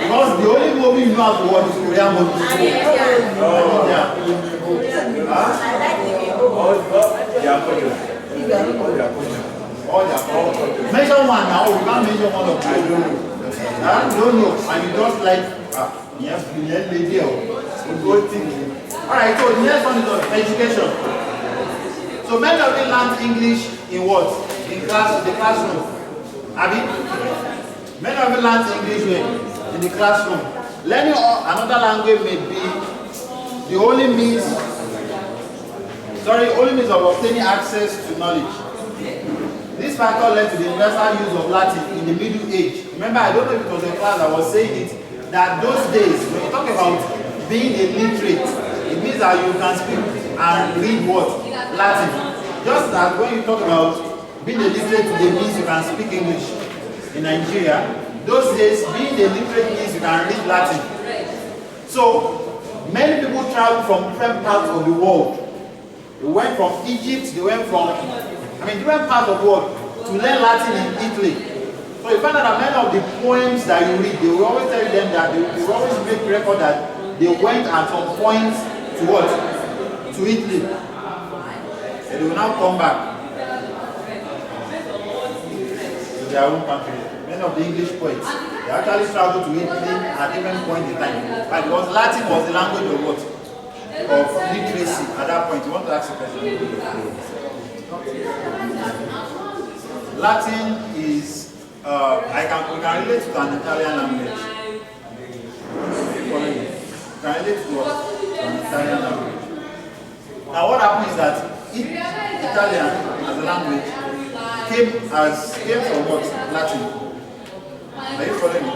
Because the only movie you know how to watch is Korean movie. I like Mention one now, you can't mention one of them. I don't know. And you just like, lady or good thing. Alright, so the next one is on education. So many of you learn English in what? In the classroom. Abi? Many of you learn English in the classroom. Learning another language may be the only means of obtaining access to knowledge. This factor led to the universal use of Latin in the Middle Age. Remember, I don't know if it was a class I was saying it, that those days, when you talk about being illiterate, it means that you can speak and read what? Latin. Just as when you talk about being illiterate today means you can speak English in Nigeria, those days being illiterate means you can read Latin. So many people travel from different parts of the world. They went from Egypt, they went from different parts of the world to learn Latin in Italy. So you find out that many of the poems that you read, they will always tell them that they will always make record that they went at some point to what? To Italy. And they will now come back to their own country. Many of the English poets, they actually traveled to Italy at different points in time. Right? Because Latin was the language of what? Of literacy at that point. You want to ask a question? Latin is we can relate to an Italian language. We can relate to an Italian language. Now what happens is that Italian as a language came from what? Latin. Are you following me?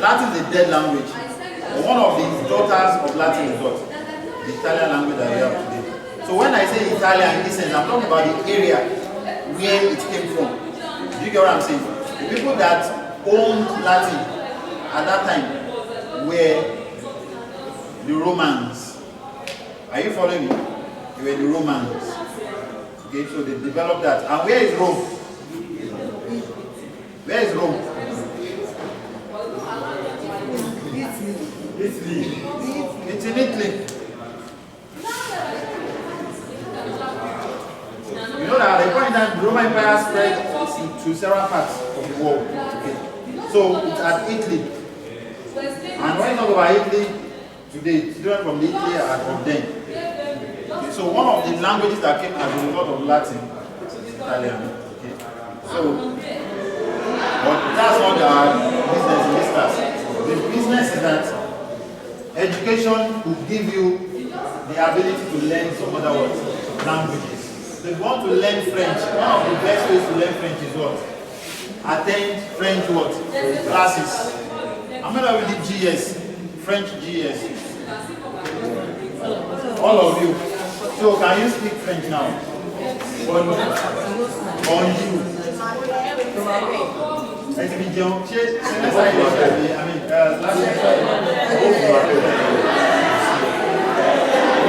Latin is a dead language. But one of the daughters of Latin is what? The Italian language that we have today. So when I say Italian in this sense, I'm talking about the area where it came from. Do you get what I'm saying? The people that owned Latin at that time were the Romans. Are you following me? They were the Romans. Okay, so they developed that. And where is Rome? Where is Rome? Italy. It's in Italy. You know that at the point that the Roman Empire spread to several parts of the world. Okay. So it's at Italy. And when you talk about Italy today, it's different from the Italy of then. Okay. So one of the languages that came as a result of Latin is Italian. Okay. So, but that's not the business in this class. The business is that education will give you the ability to learn some other words, languages. So if you want to learn French, one of the best ways to learn French is what? Attend French what? Classes. I'm going to read GS, French GS. All of you. So can you speak French now? Bonjour. Let's be young. I mean, we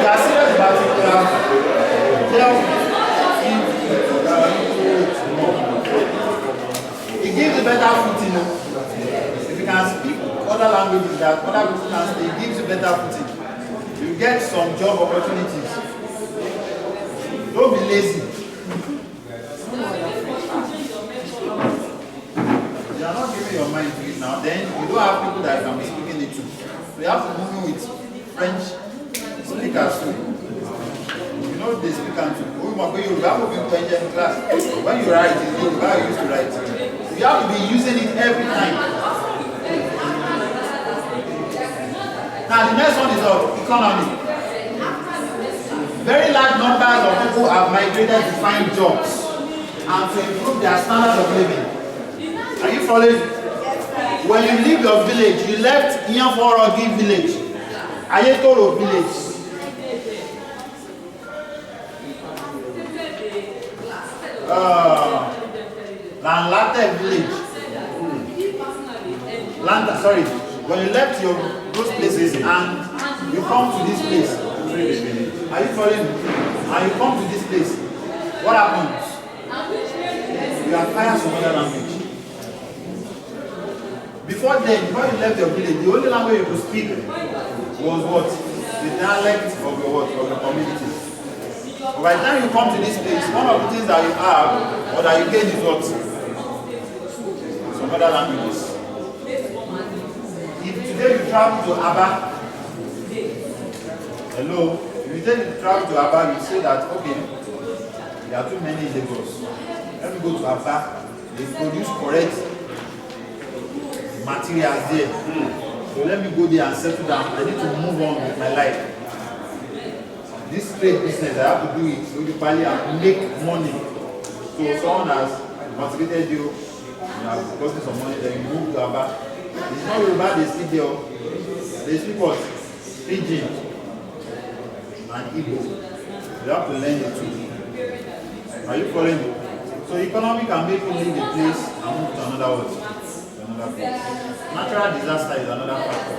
are serious about it. It gives you better footing. If you can speak other languages that other people can speak, it gives you better footing. You get some job opportunities. Don't be lazy. You are not giving your mind to it now, then you don't have people that can be speaking it to. So you have to move in with French speakers too. You know they speak and too. You have to be in class. When you write, it's you used to write. You have to be using it every time. Now the next one is economy. Very large numbers of people have migrated to find jobs and to improve their standard of living. Are you following? When you leave your village, you left Iyanforogi village, Ayetoro village. Lanlate village. When you left those places and you come to this place, are you following me? And you come to this place, what happens? You acquire some other language. Before then, before you left your village, the only language you could speak was what? The dialect of your community. But by the time you come to this place, one of the things that you have or that you gain is what? Some other languages. If today you travel to Aba, hello, if you travel to Aba, you say that, okay, there are too many in Lagos. Let me go to Aba, they produce correct materials there. So let me go there and settle down. I need to move on with my life. This trade business, I have to do it so you probably make money. So someone has motivated you, you have gotten some money, then you move to Aba. It's not Yoruba, they speak there. They speak what? Pidgin and Igbo. You have to learn the two. Are you following me? So economy can make you leave the place and move to another world. Natural disaster is another factor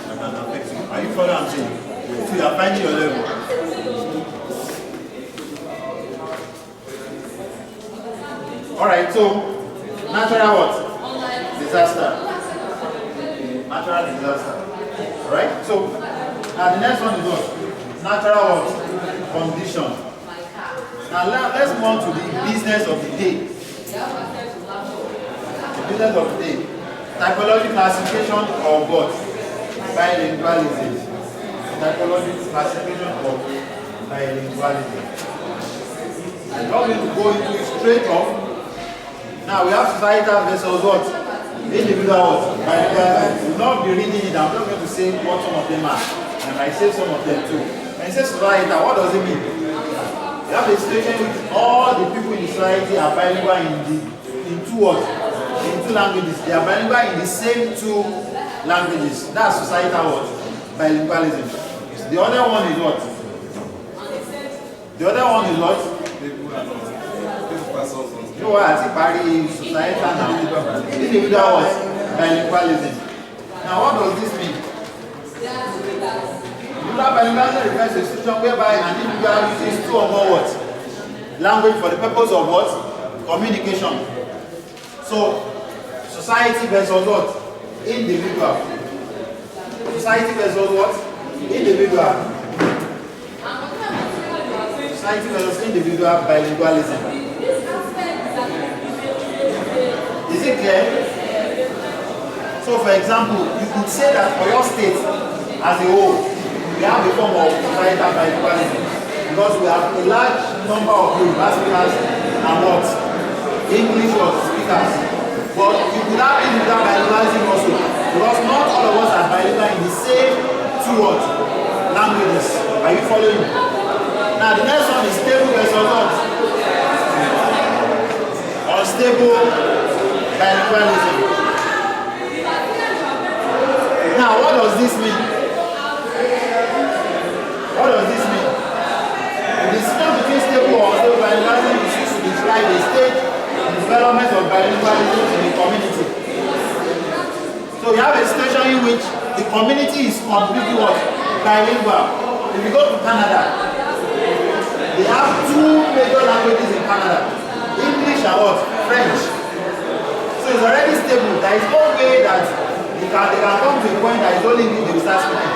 that can affect you. Are you following what I'm saying? If you are finding your level. Alright, so natural what? disaster. Natural disaster. Alright? So, the next one is what? Natural what? Condition. Now let's move on to the business of the day. The business of the day. Typology classification of what? Bilingualism. Typology classification of bilingualism. I'm not going to go into it straight off. Now we have societal versus what? Individual what? Bilingualism. We will not be reading it. I'm not going to say what some of them are. I might say some of them too. When it says societal, what does it mean? You have a situation in which all the people in the society are bilingual in two words, in two languages. They are bilingual in the same two languages. That's societal what? Bilingualism. The other one is what? The other one is what? You know what? I think Paris societal now. Individual what? Bilingualism. Now what does this mean? Bilingualism refers to a situation whereby an individual uses two or more words, language for the purpose of what? Communication. So, society versus what? Individual. Society versus what? Individual. Society versus individual bilingualism. Is it clear? So, for example, you could say that for your state as a whole, we have a form of societal bilingualism because we have a large number of Yoruba speakers and what? English speakers. But you could have individual bilingualism also because not all of us are bilingual in the same two words, languages. Are you following me? Now the next one is stable versus what? Unstable bilingualism. Now what does this mean? What does this mean? The distinction between stable or unstable bilingualism is used to describe the stage and development of bilingualism in a community. So you have a situation in which the community is completely what? Bilingual. If you go to Canada, they have two major languages in Canada, English and what? French. So it's already stable. There is no way that they can come to a point that it's only English they will start speaking.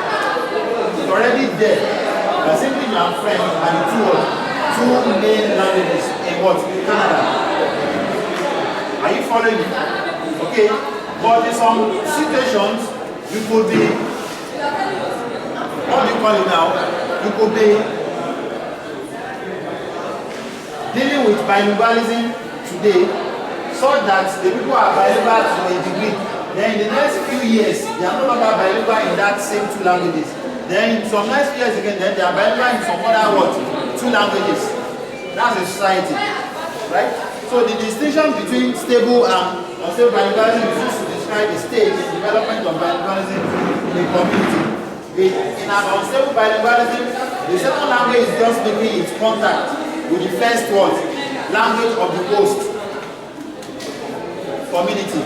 It's already there. But simply you and French are the two main languages in what? Canada. Are you following me? Okay. But in some situations, you could be, what do you call it now? You could be dealing with bilingualism today, so that the people are bilingual to a degree. Then in the next few years, they are no longer bilingual in that same two languages. Then in some next few years again, then they are bilingual in some other what? Two languages. That's a society, right? So the distinction between stable and unstable bilingualism is used to describe the stage in development of bilingualism in a community. In an unstable bilingualism, the second language is just making its contact with the first word, language of the host community.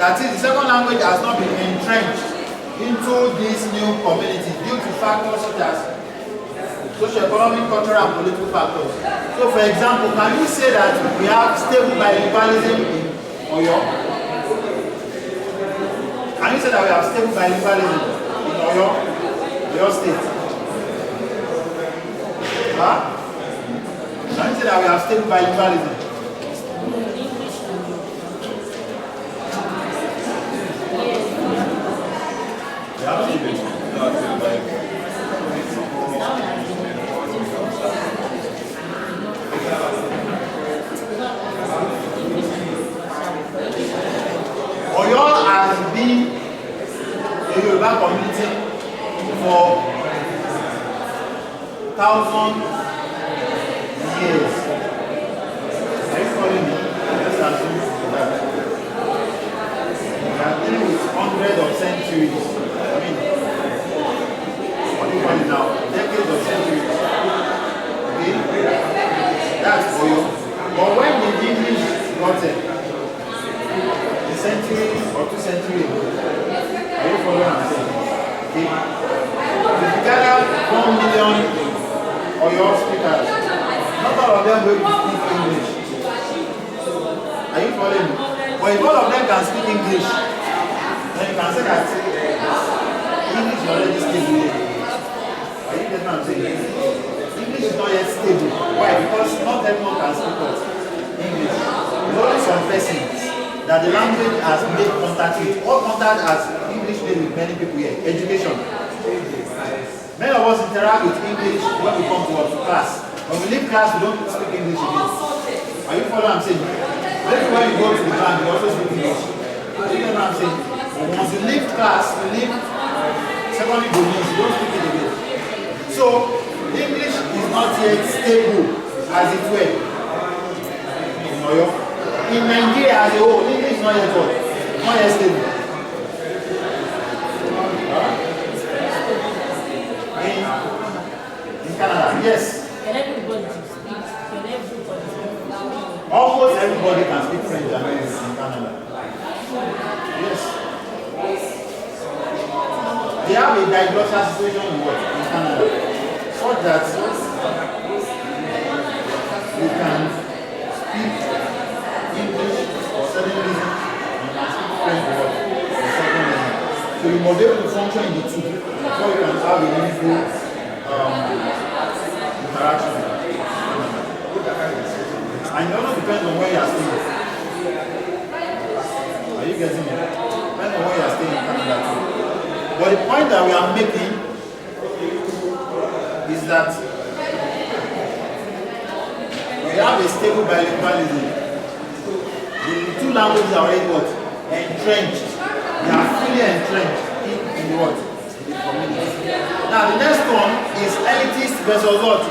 That is, the second language has not been entrenched into this new community due to factors such as socio-economic, cultural, and political factors. So, for example, can you say that we have stable bilingualism in Oyo? Can you say that we have stable bilingualism in Oyo State? Huh? Can you say that we have stable bilingualism? Oyo has been a Yoruba community for 1,000 years. Are you following me? Let's assume that we are dealing with hundreds of centuries. I mean, what do you call it now? Decades of centuries. Okay? That's Oyo. But when the English got it, a century or 2 centuries ago, are you following what I'm saying? Okay? If you gather 1 million Oyo speakers, not all of them will speak English. Are you following me? But if all of them can speak English, then you can say that English is already stable. Are you getting what I'm saying? English is not yet stable. Why? Because not everyone can speak English. There's only some persons that the language has made contact with. What contact has English made with many people here? Education. Many of us interact with English when we come to class. When we leave class, we don't speak English again. Are you following what I'm saying? Maybe when you go to the bank, you also speak English. Are you know what I'm saying? But once you leave class, you leave secondary domains, you don't speak it again. So, English is not yet stable as it were. In Nigeria as a whole, English is not yet what? Not yet stable. In Canada, yes. Almost everybody can speak French and English in Canada. Yes. They have a diglossia situation in Canada, so that you can speak English for certain reasons, you can speak French for certain reasons. So you must be able to function in the two before you can have a meaningful interaction. And it also depends on where you are staying. Are you getting it? Depends on where you are staying in Canada too. But the point that we are making is that we have a stable bilingualism. The two languages are already what? Entrenched. They are fully entrenched in the what? In the community. Now the next one is elitist versus what?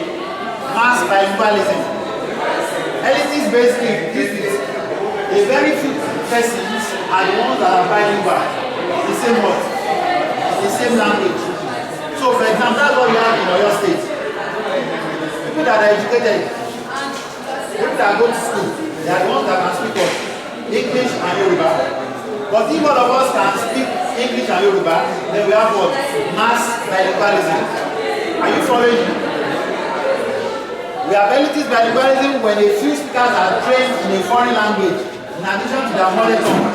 Mass bilingualism. Elitist basically is a very few persons are the ones that are bilingual. The same what? The same language. So for example, that's what you have in your state. People that are educated, people that go to school, they are the ones that can speak what? English and Yoruba. But if all of us can speak English and Yoruba, then we have what? Mass bilingualism. Are you following me? We have elitist bilingualism when a few speakers are trained in a foreign language in addition to their mother tongue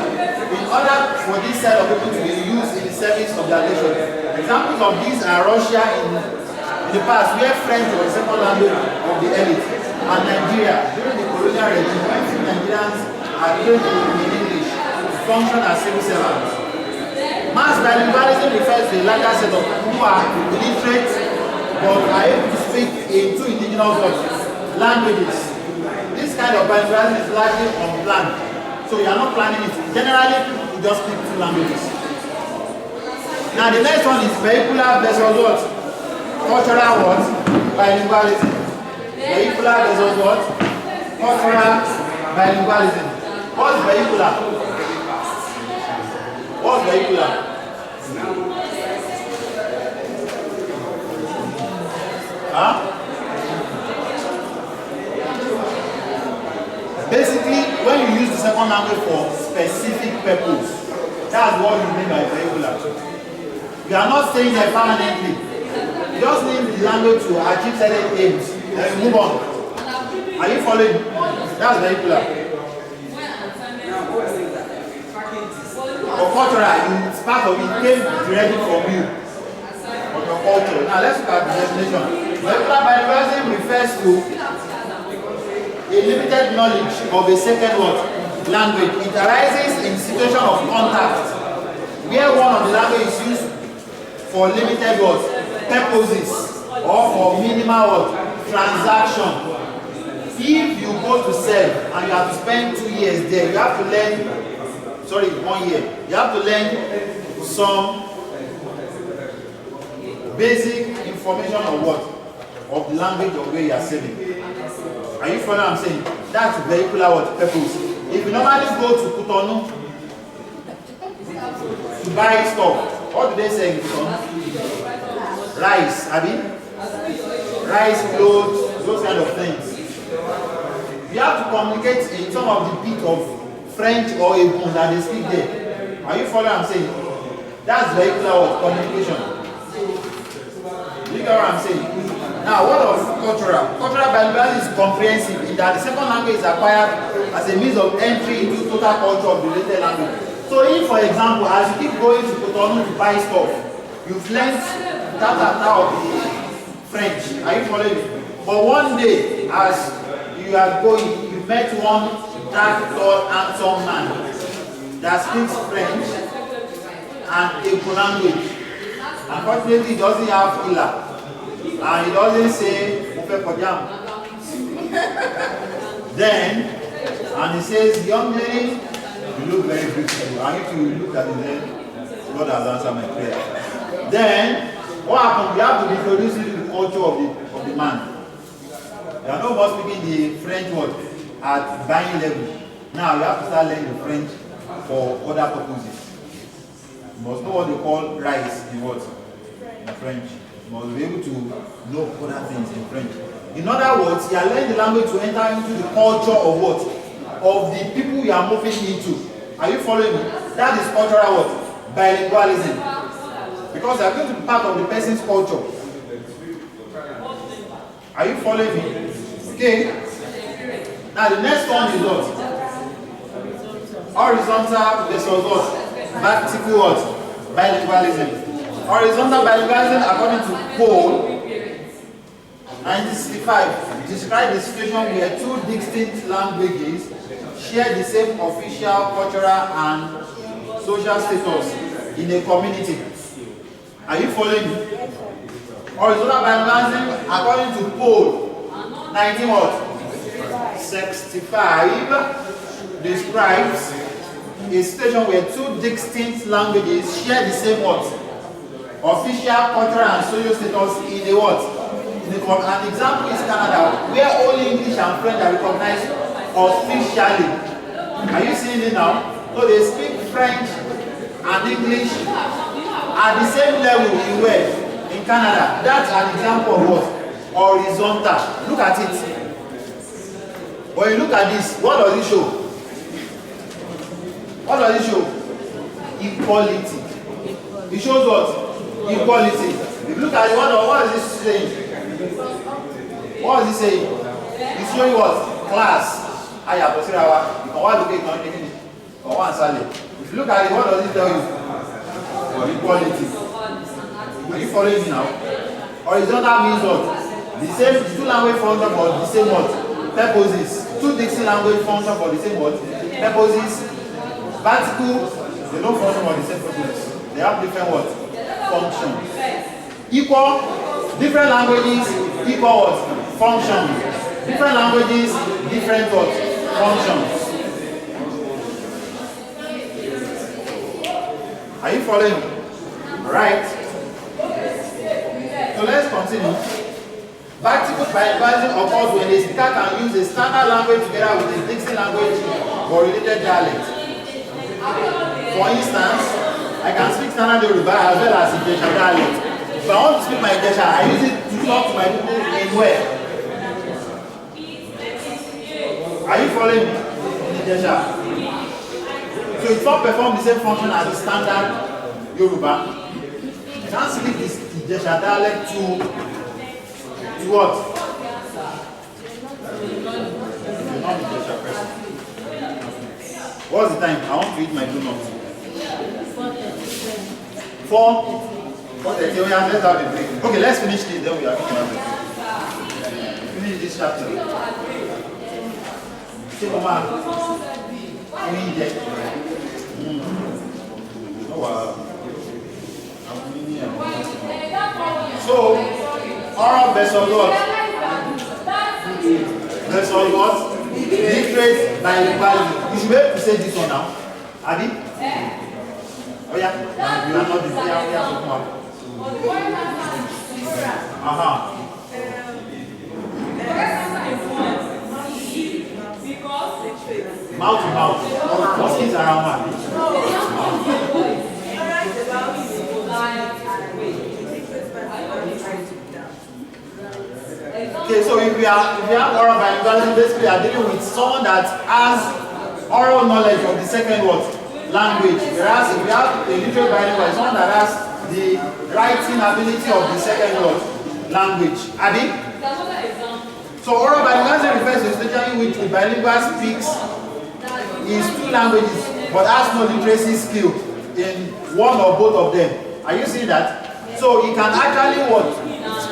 in order for this set of people to be used in the service of their nation. Examples of these are Russia in the past, where French was the second language of the elite, and Nigeria during the colonial regime when few Nigerians are trained in English to function as civil servants. Mass bilingualism refers to a larger set of people who are illiterate but are able to speak in two indigenous languages. This kind of bilingualism is largely unplanned. So you are not planning it. Generally, people just speak two languages. Now the next one is vehicular versus what? Cultural what? Bilingualism. Vehicular versus what? Cultural bilingualism. What's vehicular? What's vehicular? Basically, when you use the second language for specific purpose, that's what you mean by vehicular. You are not staying there permanently. You just need the language to achieve certain aims, then you move on. Are you following? That's vehicular. For cultural, it's part of it, came directly from you, from your culture. Now let's look at the definition. Vehicular bilingualism refers to a limited knowledge of a second what? Language. It arises in situation of contact, where one of the language is used for limited what? Purposes or for minimal what? Transaction. If you go to serve and you have to spend 2 years there, you have to learn, sorry, 1 year, you have to learn some basic information of what? Of the language of where you are serving. Are you following what I'm saying? That's vehicular what? Purpose. If you normally go to Cotonou to buy stuff, what do they say in Cotonou? Rice, rice, clothes, those kind of things. You have to communicate in some of the bit of French or Ebon that they speak there. Are you following what I'm saying? That's vehicular what? Communication. You get what I'm saying? Now, what of cultural? Cultural bilingualism is comprehensive in that the second language is acquired as a means of entry into total culture of the related language. So if, for example, as you keep going to Cotonou to buy stuff, you've learned that of the French. Are you following me? But one day, as you are going, you met one dark, tall, handsome man that speaks French and a language. Unfortunately, he doesn't have Ila. And he doesn't say Ope Kodjam. Then, and he says, young lady, you look very beautiful. And if you look at it, then God has answered my prayer. Then, what happens? You have to be introduced to the culture of the man. You are no more speaking the French word at buying level. Now you have to start learning the French for other purposes. You must know what they call rice in what? In French. You must be able to know other things in French. In other words, you are learning the language to enter into the culture of what? Of the people you are moving into. Are you following me? That is cultural what? Bilingualism. Because you are going to be part of the person's culture. Are you following me? Okay. Now the next one is what? Horizontal versus what? Vertical what? Bilingualism. Horizontal bilingualism, according to Paul, 1965, describes the situation where two distinct languages share the same official, cultural, and social status in a community. Are you following me? Horizontal bilingualism, according to Paul, 1965, describes a situation where two distinct languages share the same what? Official, cultural, and social status in a what? An example is Canada, where only English and French are recognized officially. Are you seeing it now? So they speak French and English at the same level in where? In Canada. That's an example of what? Horizontal. Look at it. When you look at this, what does it show? What does it show? Equality. It shows what? Equality. If you look at it, what is this saying? What is it saying? It's showing what? Class. If you look at it, what does it tell you? Equality. Are you following me now? Horizontal means what? The same two language function for the same what? Purposes. Two distinct language function for the same what? Purposes. Vertical, they don't function for the same purposes. They have different what? Functions. Equal, different languages, equal what? Functions. Different languages, different what? Functions. Are you following? Right. So let's continue. Vertical bilingualism occurs when a speaker can use a standard language together with a distinct language or related dialect. For instance, I can speak standard Yoruba as well as Ijesha dialect. If I want to speak my Ijesha, I use it to talk to my people in where? Are you following me? In Ijesha. So it won't perform the same function as the standard Yoruba. I can't speak this Ijesha dialect to what? What's the time? I want to eat my donuts. 4. Okay, let's have a break. Okay, let's finish this, then we are going to have a break. Finish this chapter. So, oral versus what? Versus what? Literate bilingualism. You should be able to say this one now. Abi? Oh yeah? You are not the we are talking about. Mouth to mouth. What things around man? Okay, so if we have oral bilingualism, basically we are dealing with someone that has oral knowledge of the second what? Language. Whereas if we have a literate bilingual, someone that has the writing ability of the second what? Language. Abi? So oral bilingualism refers to a situation in which the bilingual speaks is two languages but has no literacy skill in one or both of them. Are you seeing that? So he can actually what?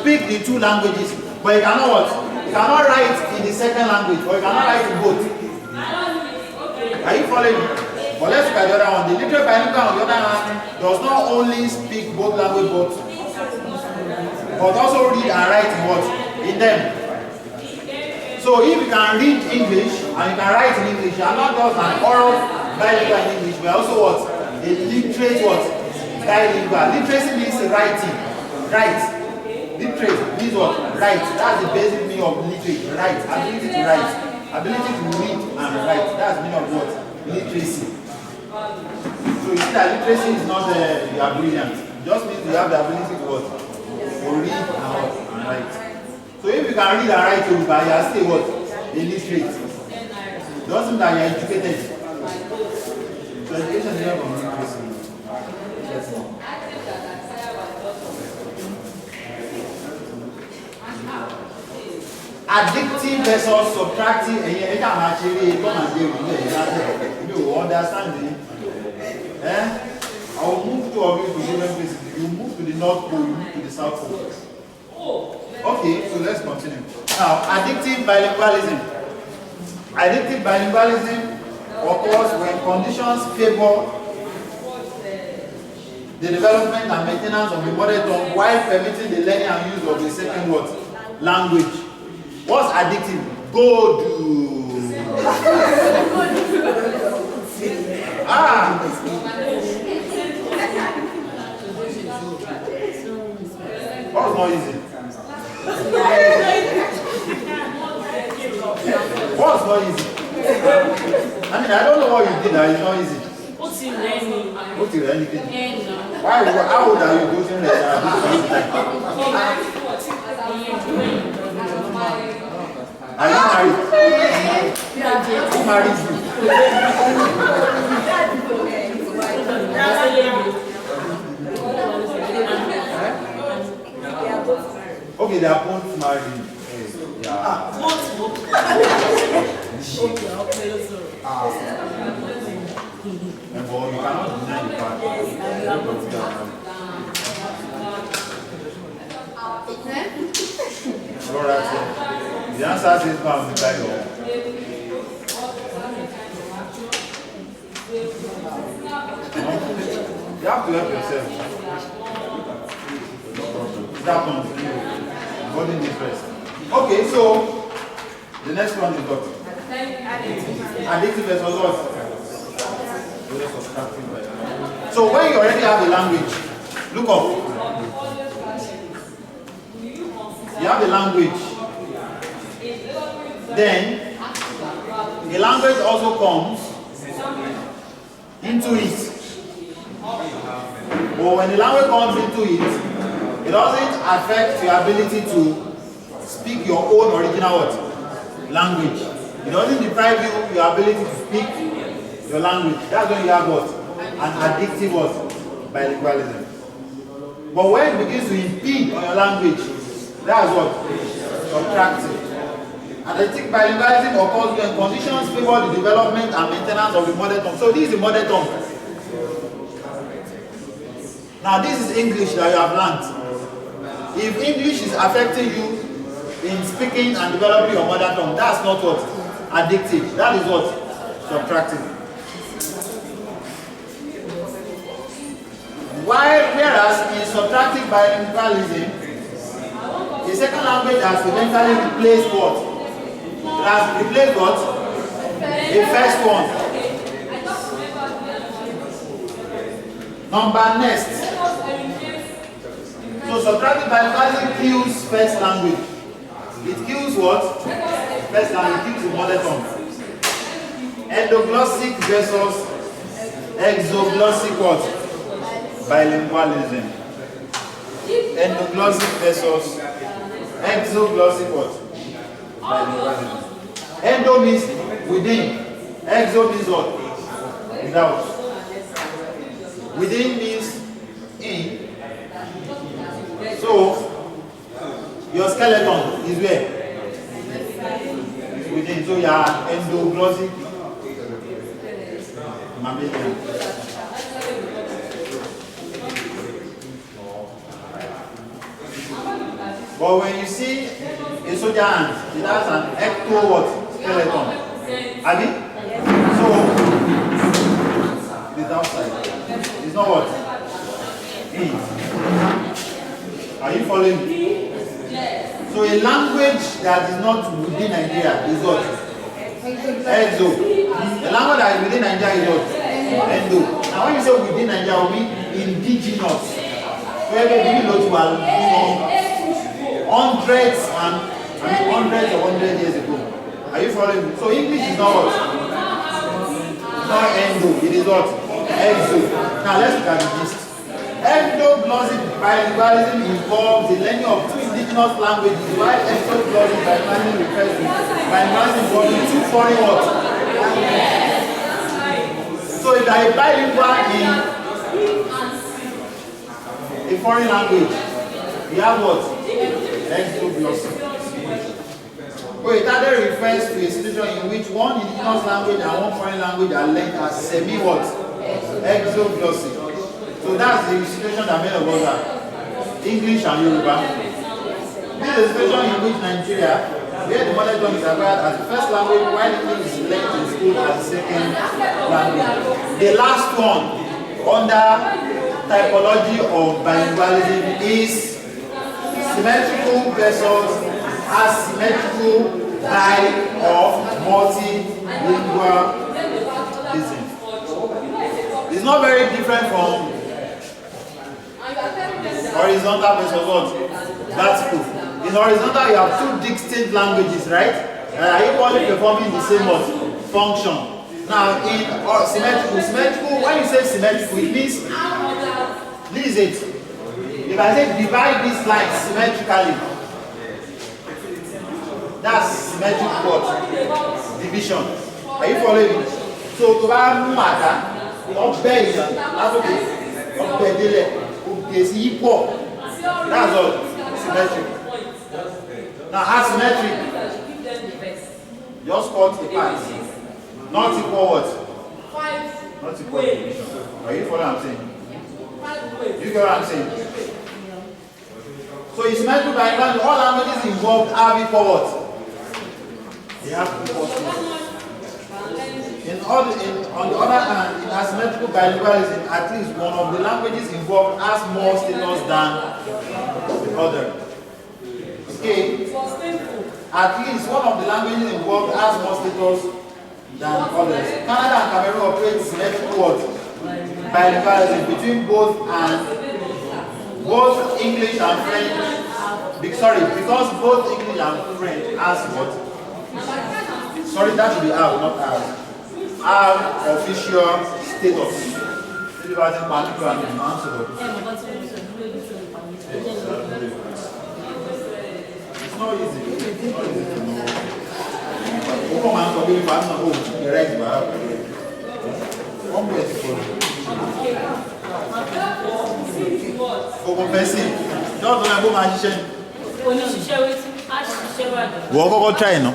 Speak the two languages, but he cannot what? He cannot write in the second language, or he cannot write in both. Are you following me? But let's look at the other one. The literate bilingual on the other hand does not only speak both languages, but also read and write in what? In them. So if you can read English and you can write in English, you are not just an oral bilingual in English, but also what? A literate what? Bilingual. Literacy means writing. Write. Literate means what? Write. That's the basic meaning of literate. Write. Ability to write. Ability to read and write. That's the meaning of what? Literacy. So you see that literacy is not you are brilliant. It just means you have the ability to what? To read and write. So if you can read and write Yoruba, you are still what? Illiterate. It doesn't mean that you are educated. So education is not from literacy. Addictive versus subtractive, and I'm actually you understand it? I will move two of you to different places. You move to the North Pole, you move to the South Pole. Okay, so let's continue. Now, addictive bilingualism. Addictive bilingualism occurs when conditions favor the development and maintenance of the mother tongue while permitting the learning and use of the second word language. What's addictive? Go do. What's not easy? What's not easy? I mean, I don't know what you did that is not easy. What's in learning? What's in learning? How old are you doing that? Are you married? Who married you? Okay, they are both married. Yeah. But you cannot deny the fact. Alright, the answer says go and reply your. You have to help yourself. That one, body interest. Okay, so the next one is what? Addictive versus what? So when you already have a language, look up. You have a language. Then the language also comes into it. But when the language comes into it, it doesn't affect your ability to speak your own original what? Language. It doesn't deprive you your ability to speak your language. That's when you have what? An addictive what? Bilingualism. But when it begins to impede on your language, that's what? Subtractive. Addictive bilingualism occurs when conditions favor the development and maintenance of the mother tongue. So this is the mother tongue. Now this is English that you have learned. If English is affecting you in speaking and developing your mother tongue, that's not what? Addictive. That is what? Subtractive. Whereas in subtractive bilingualism, the second language has eventually replaced what? It has replaced what? The first one. Number next. So subtractive bilingualism kills first language. It kills what? First language, it kills the mother tongue. Endoglossic versus exoglossic what? Bilingualism. Endoglossic versus exoglossic what? Bilingualism. Endo means within. Exo means what? Without. Within means in. So your skeleton is where? Within. So you are endoglossic. Mammalian. But when you see a soldier ant, it has an ecto what? Skeleton. Abi? So it is outside. It's not what? In. Are you following me? So a language that is not within Nigeria is what? Exo. The language that is within Nigeria is what? Endo. Now when you say within Nigeria, we mean indigenous. Where we know to hundreds of 100 years ago. Are you following me? So English is not what? It's not endo. It is what? Exo. Now let's look at the gist. Endo-glossy bilingualism involves the learning of two indigenous languages, while exo-glossy bilingualism refers to bilingualism involving two foreign words. So if you are a bilingual in a foreign language, you have what? Exo-glossy. But it either refers to a situation in which one indigenous language and one foreign language are learned as semi-what? Exo-glossy. So that's the situation that many of us are. English and Yoruba. This is a situation in which Nigeria, where the mother tongue is acquired as the first language, while English is learned in school as the second language. The last one, under typology of bilingualism, is symmetrical versus asymmetrical or multilingualism. It's not very different from horizontal versus what? Vertical. In horizontal, you have two distinct languages, right? Are equally performing the same what? Function. Now, in symmetrical, when you say symmetrical, it means, this is it. If I say divide this line symmetrically, that's symmetric what? Division. Are you following me? So, to have matter, that's okay. Is equal. That's all. Symmetric. Now asymmetric. Just cut the parts. Not equal what? Not equal division. Are you following what I'm saying? You get what I'm saying? So it's symmetric by all languages involved have equal what? They have equal status. On the other hand, in asymmetrical bilingualism, at least one of the languages involved has more status than the other. Okay? At least one of the languages involved has more status than others. Canada and Cameroon operate symmetrical bilingualism between both English and French. Because both English and French has what? Sorry, that should be out, not ours. Have official status. It's not easy. Try no.